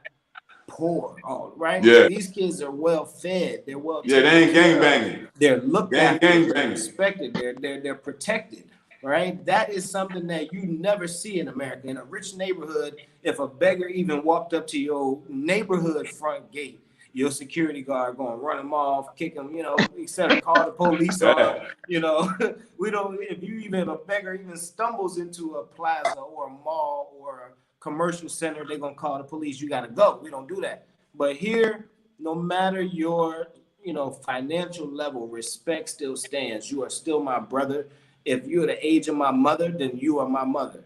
poor, right? Yeah. These kids are well fed. They're well. Yeah, they ain't gang banging. They're looked after. They're respected. They're protected. Right? That is something that you never see in America. In a rich neighborhood, if a beggar even walked up to your neighborhood front gate, your security guard going to run them off, kick them, you know, instead of call the police on, you know. We don't, if a beggar even stumbles into a plaza or a mall or a commercial center, they're going to call the police. You got to go. We don't do that. But here, no matter your, you know, financial level, respect still stands. You are still my brother. If you're the age of my mother, then you are my mother.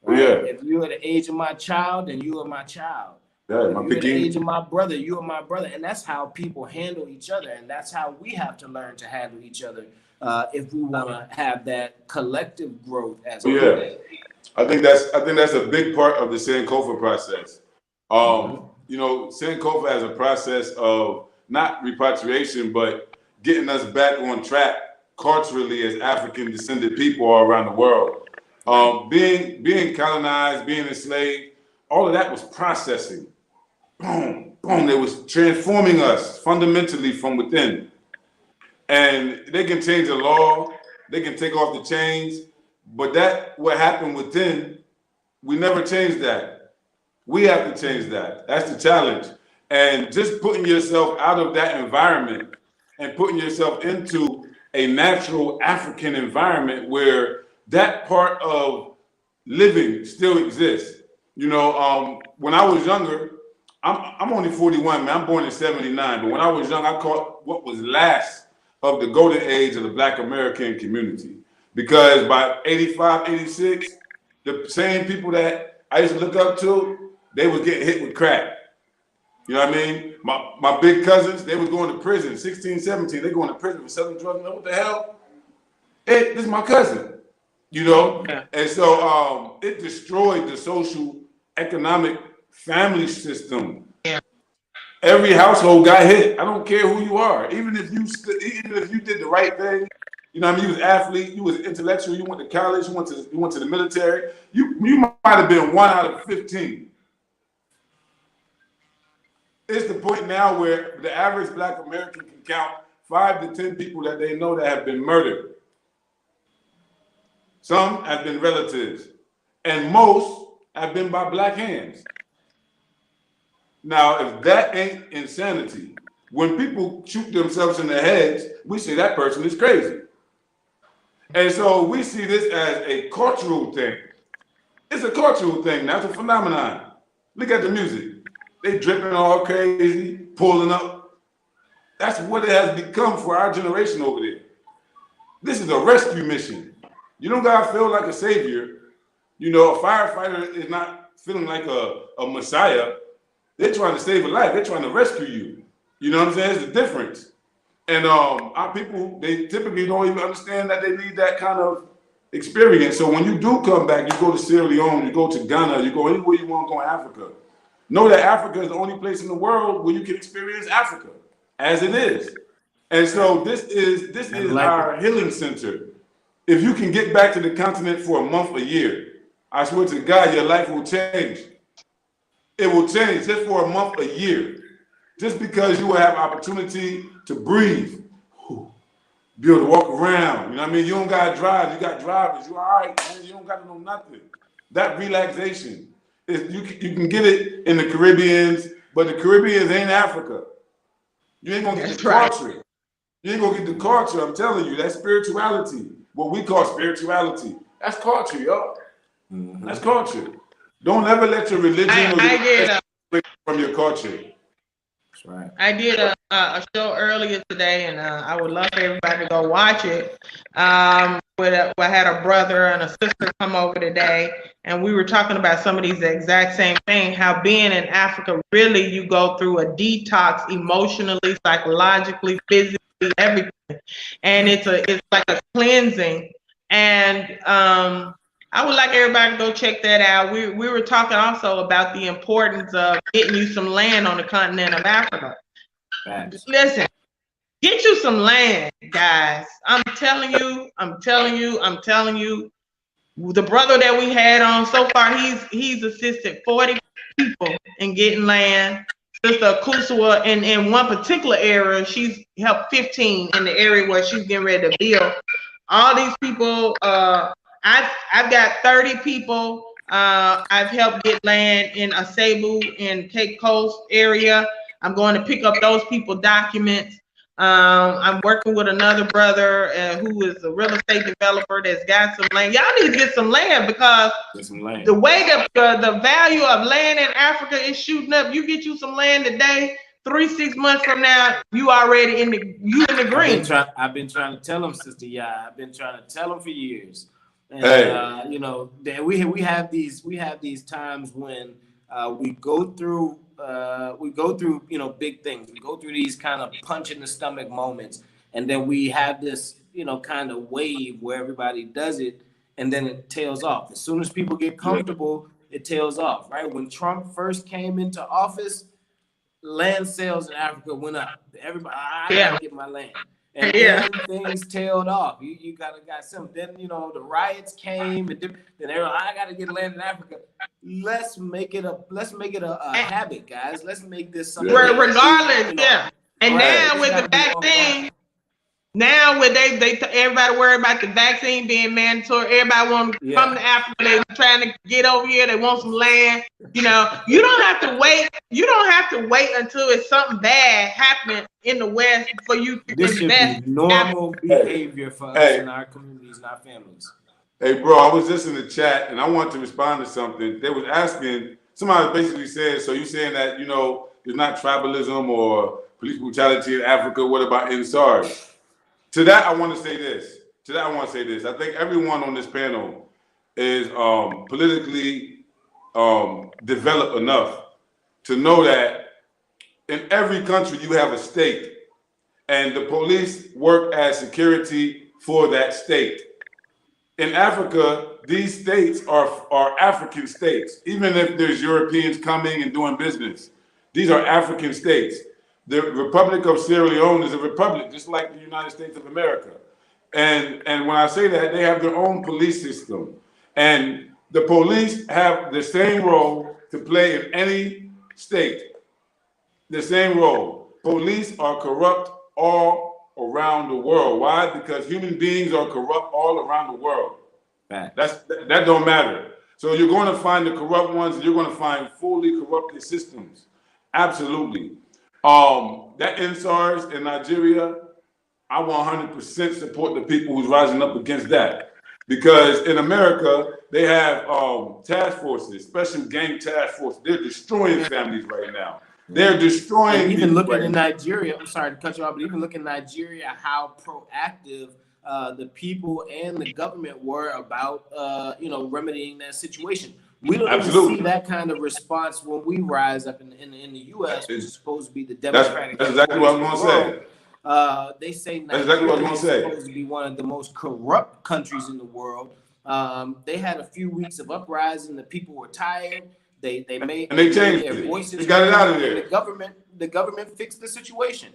Right? Yeah. If you're the age of my child, then you are my child. Yeah, if you're the age of my brother, you are my brother. And that's how people handle each other. And that's how we have to learn to handle each other if we want to have that collective growth as a people. I think that's a big part of the Sankofa process. You know, Sankofa has a process of not repatriation, but getting us back on track culturally as African descended people all around the world. Being colonized, being enslaved, all of that was processing. Boom, boom, it was transforming us fundamentally from within. And they can change the law, they can take off the chains, but what happened within, we never changed that. We have to change that. That's the challenge. And just putting yourself out of that environment and putting yourself into a natural African environment where that part of living still exists. You know, when I was younger, I'm only 41, man. I'm born in '79. But when I was young, I caught what was last of the golden age of the Black American community. Because by 85, 86, the same people that I used to look up to, they was getting hit with crack. You know what I mean? My big cousins, they was going to prison, 16, 17. They going to prison for selling drugs. What the hell? This is my cousin. You know? Yeah. And so it destroyed the social, economic, family system. Yeah. Every household got hit. I don't care who you are. Even if you did the right thing, you know what I mean? You was an athlete, you was intellectual, you went to college, you went to the military. You might have been 1 out of 15. It's the point now where the average Black American can count 5 to 10 people that they know that have been murdered. Some have been relatives, and most have been by Black hands. Now, if that ain't insanity, when people shoot themselves in the heads, we say that person is crazy. And so we see this as a cultural thing. It's a cultural thing. That's a phenomenon. Look at the music. They dripping all crazy, pulling up. That's what it has become for our generation over there. This is a rescue mission. You don't gotta feel like a savior. You know, a firefighter is not feeling like a messiah. They're trying to save a life. They're trying to rescue you. You know what I'm saying? It's the difference. And our people, they typically don't even understand that they need that kind of experience. So when you do come back, you go to Sierra Leone, you go to Ghana, you go anywhere you want to go in Africa. Know that Africa is the only place in the world where you can experience Africa as it is. And so this is our healing center. If you can get back to the continent for a month, a year, I swear to God, your life will change. It will change just for a month, a year. Just because you will have opportunity to breathe, be able to walk around. You know what I mean? You don't got to drive. You got drivers. You all right, man. You don't got to know nothing. That relaxation, you can get it in the Caribbeans, but the Caribbeans ain't Africa. You ain't going to get the culture. You ain't going to get the culture. I'm telling you, that's spirituality. What we call spirituality. That's culture, y'all. Mm-hmm. That's culture. Don't ever let your religion from your culture. That's right. I did a show earlier today, and I would love for everybody to go watch it. I had a brother and a sister come over today, and we were talking about some of these exact same things, how being in Africa, really you go through a detox emotionally, psychologically, physically, everything. And it's like a cleansing. And I would like everybody to go check that out. We were talking also about the importance of getting you some land on the continent of Africa. Thanks. Listen, get you some land, guys. I'm telling you. The brother that we had on so far, he's assisted 40 people in getting land. Sister Kusua in one particular area, she's helped 15 in the area where she's getting ready to build. All these people, I've got 30 people. I've helped get land in Asebu in Cape Coast area. I'm going to pick up those people's documents. I'm working with another brother who is a real estate developer that's got some land. Y'all need to get some land because the way that the value of land in Africa is shooting up. You get you some land today, 3-6 months from now, you already in the green. I've been trying to tell them, Sister Yaa. I've been trying to tell them for years. And you know, we have these times when we go through you know, big things. We go through these kind of punch in the stomach moments, and then we have this, you know, kind of wave where everybody does it, and then it tails off. As soon as people get comfortable, it tails off, right? When Trump first came into office, land sales in Africa went up. Everybody, I gotta get my land. And then things tailed off. You got some. Then, you know, the riots came, and then everyone, I gotta get land in Africa. Let's make it a habit, guys. Let's make this something. Regardless, you know, And now with the vaccine, now with everybody worried about the vaccine being mandatory. Everybody want to come to Africa. They trying to get over here. They want some land. You know, you don't have to wait. You don't have to wait until it's something bad happening in the West for you to This should be normal behavior for us in our communities and our families. Hey, bro, I was just in the chat and I wanted to respond to something. They was asking, somebody basically said, so you saying that, you know, there's not tribalism or police brutality in Africa. What about NSARS? To that, I want to say this. I think everyone on this panel is politically developed enough to know that in every country you have a state, and the police work as security for that state. In Africa, these states are African states, even if there's Europeans coming and doing business. These are African states. The Republic of Sierra Leone is a republic, just like the United States of America. And when I say that, they have their own police system. And the police have the same role to play in any state. The same role. Police are corrupt all around the world. Why? Because human beings are corrupt all around the world. That don't matter. So you're going to find the corrupt ones, and you're going to find fully corrupted systems. Absolutely. That NSARS in Nigeria, I 100% support the people who's rising up against that. Because in America, they have task forces, special gang task force. They're destroying families right now. They're destroying. And even looking in Nigeria, I'm sorry to cut you off, but even looking in Nigeria, how proactive the people and the government were about, you know, remedying that situation. We don't even see that kind of response when we rise up in the U.S., which is supposed to be the democratic. That's exactly what I was going to say. They say Nigeria is supposed to be one of the most corrupt countries in the world. They had a few weeks of uprising. The people were tired. They changed their voices. We got it out of there. The government fixed the situation,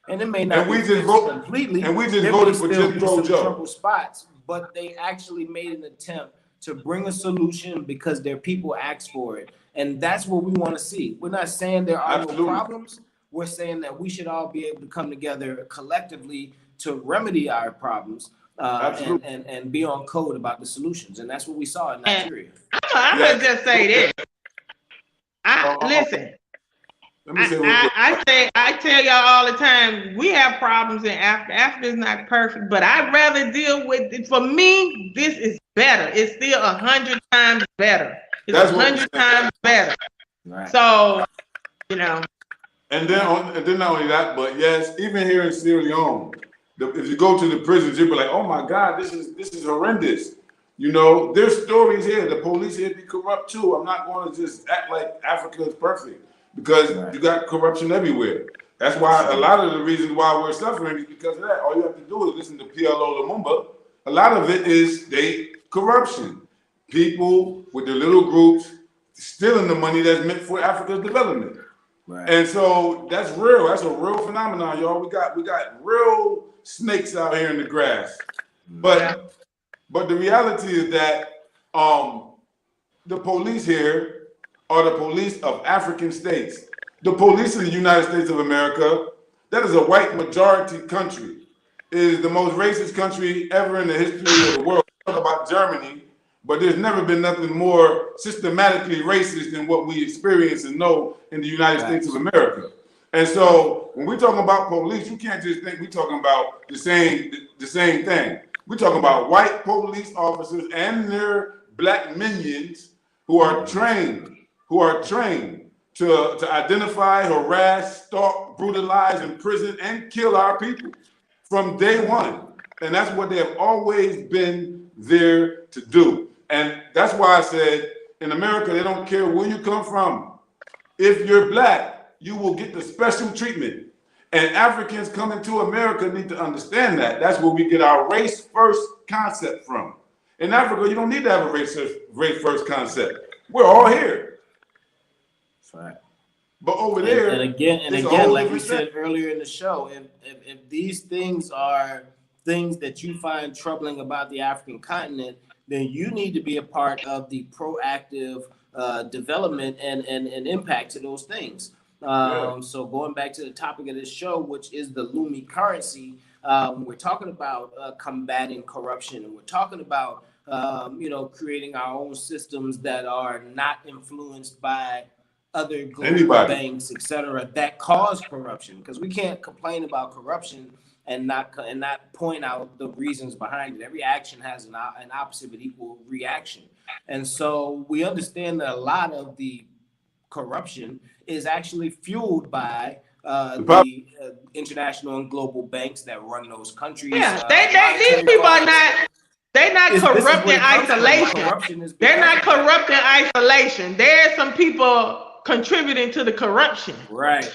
and it may not. And we just voted completely. And we just voted for Jim Crow Joe. Trouble spots, but they actually made an attempt to bring a solution because their people asked for it, and that's what we want to see. We're not saying there are no problems. We're saying that we should all be able to come together collectively to remedy our problems and be on code about the solutions, and that's what we saw in Nigeria. I'm gonna just say this. Listen. I tell y'all all the time, we have problems in Africa. Africa is not perfect, but I'd rather deal with it. For me, this is better. It's still 100 times better. It's 100 times better. Right. So, you know. And then not only that, but yes, even here in Sierra Leone, if you go to the prisons, you'll be like, oh my God, this is horrendous. You know, there's stories here. The police here be corrupt too. I'm not going to just act like Africa is perfect. Because you got corruption everywhere. That's why a lot of the reasons why we're suffering is because of that. All you have to do is listen to PLO Lumumba. A lot of it is state corruption. People with their little groups stealing the money that's meant for Africa's development. Right. And so that's real. That's a real phenomenon, y'all. We got real snakes out here in the grass. But the reality is that the police here are the police of African states. The police in the United States of America, that is a white majority country. It is the most racist country ever in the history of the world. Talk about Germany, but there's never been nothing more systematically racist than what we experience and know in the United States of America. And so when we talking about police, you can't just think we talking about the same thing. We're talking about white police officers and their black minions who are trained to identify, harass, stalk, brutalize, imprison, and kill our people from day one. And that's what they have always been there to do. And that's why I said in America, they don't care where you come from. If you're black, you will get the special treatment. And Africans coming to America need to understand that. That's where we get our race first concept from. In Africa, you don't need to have a race first concept. We're all here. That's right. But over there, and again, like we said earlier in the show, if these things are things that you find troubling about the African continent, then you need to be a part of the proactive development and impact to those things. So going back to the topic of this show, which is the LUMI currency, we're talking about combating corruption, and we're talking about creating our own systems that are not influenced by other global banks, et cetera, that cause corruption. Because we can't complain about corruption and not point out the reasons behind it. Every action has an opposite but equal reaction. And so we understand that a lot of the corruption is actually fueled by the international and global banks that run those countries. Yeah, these people are not. They're not corrupt in isolation. They're not corrupt in isolation. There's some people contributing to the corruption. Right.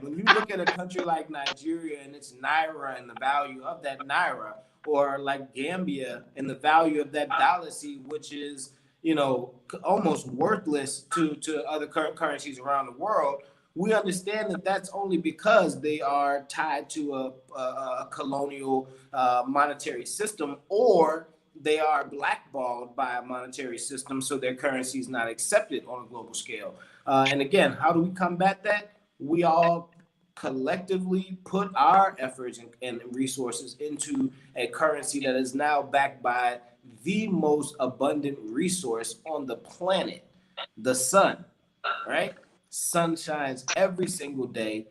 When you look at a country like Nigeria and its naira and the value of that naira, or like Gambia and the value of that dalasi, which is almost worthless to other currencies around the world, we understand that that's only because they are tied to a colonial monetary system, or they are blackballed by a monetary system, so their currency is not accepted on a global scale. And again, how do we combat that? We all collectively put our efforts and resources into a currency that is now backed by the most abundant resource on the planet, the sun, right? Sun shines every single day.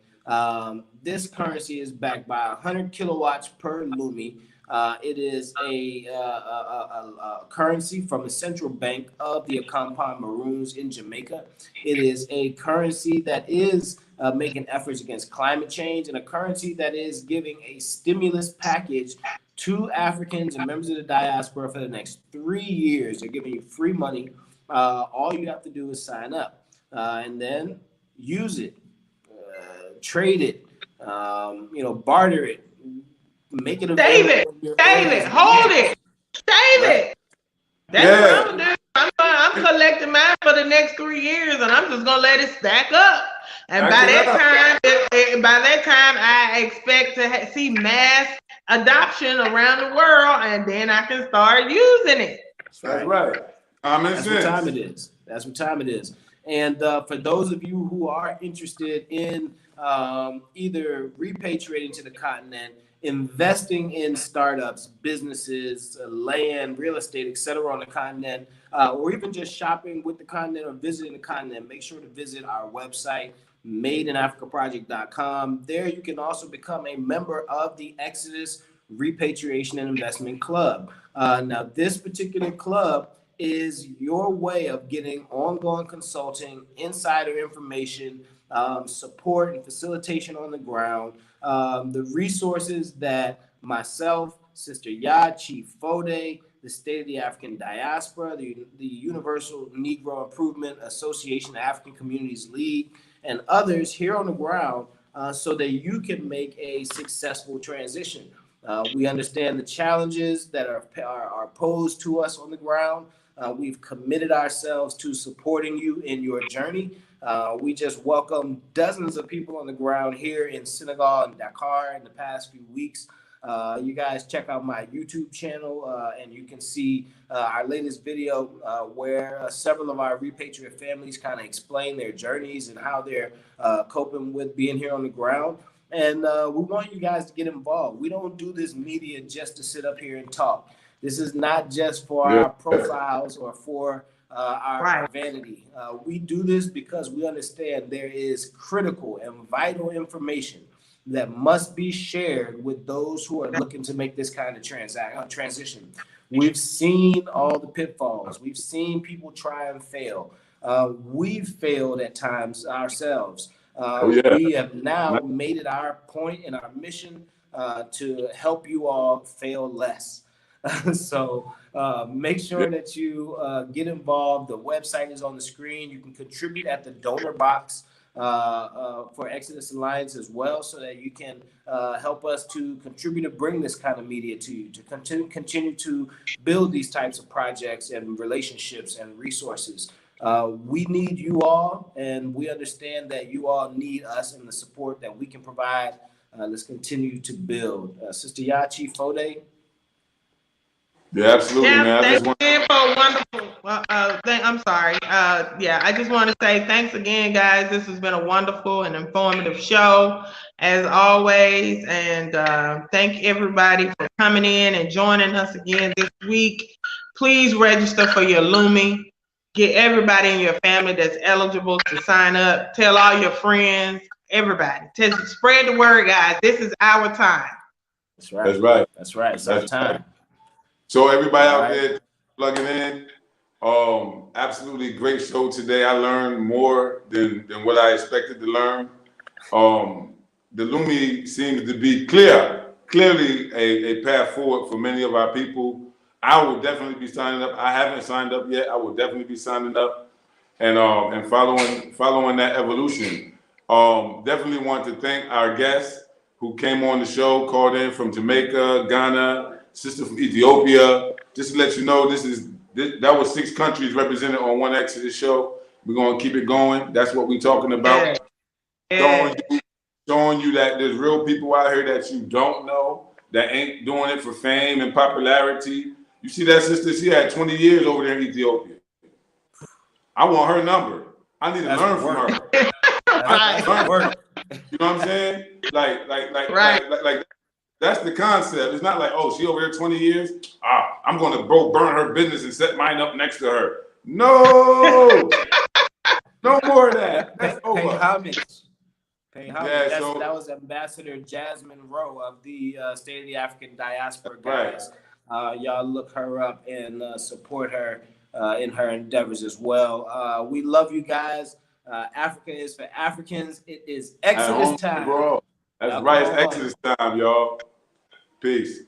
This currency is backed by 100 kilowatts per LUMI. It is a currency from the central bank of the Akampan Maroons in Jamaica. It is a currency that is making efforts against climate change, and a currency that is giving a stimulus package to Africans and members of the diaspora for the next 3 years. They're giving you free money. All you have to do is sign up and then use it, trade it, barter it. Make it available. Save it, hold it, save it. That's what I'm doing. I'm collecting mine for the next 3 years, and I'm just gonna let it stack up. And by that time, I expect to see mass adoption around the world, and then I can start using it. That's right. That's what time it is. That's what time it is. And for those of you who are interested in either repatriating to the continent, investing in startups, businesses, land, real estate, etc. on the continent, or even just shopping with the continent or visiting the continent, make sure to visit our website, madeinafricaproject.com. There you can also become a member of the Exodus Repatriation and Investment Club. Now, this particular club is your way of getting ongoing consulting, insider information, support and facilitation on the ground, the resources that myself, Sister Yaa, Chief Foday, the State of the African Diaspora, the Universal Negro Improvement Association African Communities League, and others here on the ground, so that you can make a successful transition. We understand the challenges that are posed to us on the ground. We've committed ourselves to supporting you in your journey. We just welcomed dozens of people on the ground here in Senegal and Dakar in the past few weeks. You guys check out my YouTube channel and you can see our latest video where several of our repatriate families kind of explain their journeys and how they're coping with being here on the ground. And we want you guys to get involved. We don't do this media just to sit up here and talk. This is not just for our profiles or for our vanity. We do this because we understand there is critical and vital information that must be shared with those who are looking to make this kind of transition. We've seen all the pitfalls. We've seen people try and fail. We've failed at times ourselves. We have now made it our point and our mission to help you all fail less. So make sure that you get involved. The website is on the screen. You can contribute at the donor box for Exodus Alliance as well, so that you can help us to contribute to bring this kind of media to you, to continue to build these types of projects and relationships and resources. We need you all, and we understand that you all need us and the support that we can provide. Let's continue to build. Sister Yaa, Chief Foday. Yeah, absolutely, man. Thanks again for a wonderful thing. I'm sorry. I just want to say thanks again, guys. This has been a wonderful and informative show, as always. And thank everybody for coming in and joining us again this week. Please register for your LUMI. Get everybody in your family that's eligible to sign up. Tell all your friends, everybody. Spread the word, guys. This is our time. That's right. That's right. That's right. It's our time. So everybody out there plugging in, absolutely great show today. I learned more than what I expected to learn. The LUMI seems to be clearly a path forward for many of our people. I will definitely be signing up. I haven't signed up yet. I will definitely be signing up and following that evolution. Definitely want to thank our guests who came on the show, called in from Jamaica, Ghana, sister from Ethiopia. Just to let you know, that was 6 countries represented on one Exodus show. We're gonna keep it going. That's what we're talking about. Showing you that there's real people out here that you don't know, that ain't doing it for fame and popularity. You see that sister? She had 20 years over there in Ethiopia. I want her number. I need to learn from her. That's work. You know what I'm saying? Like that's the concept. It's not like, oh, she over here 20 years. I'm gonna burn her business and set mine up next to her. No, no more of that. That's over. Pay homage. Yeah, that was Ambassador Jasmine Rowe of the State of the African Diaspora guys. Y'all look her up and support her in her endeavors as well. We love you guys. Africa is for Africans. It is Exodus time. Bro. That's right. It's Exodus time, y'all. Peace.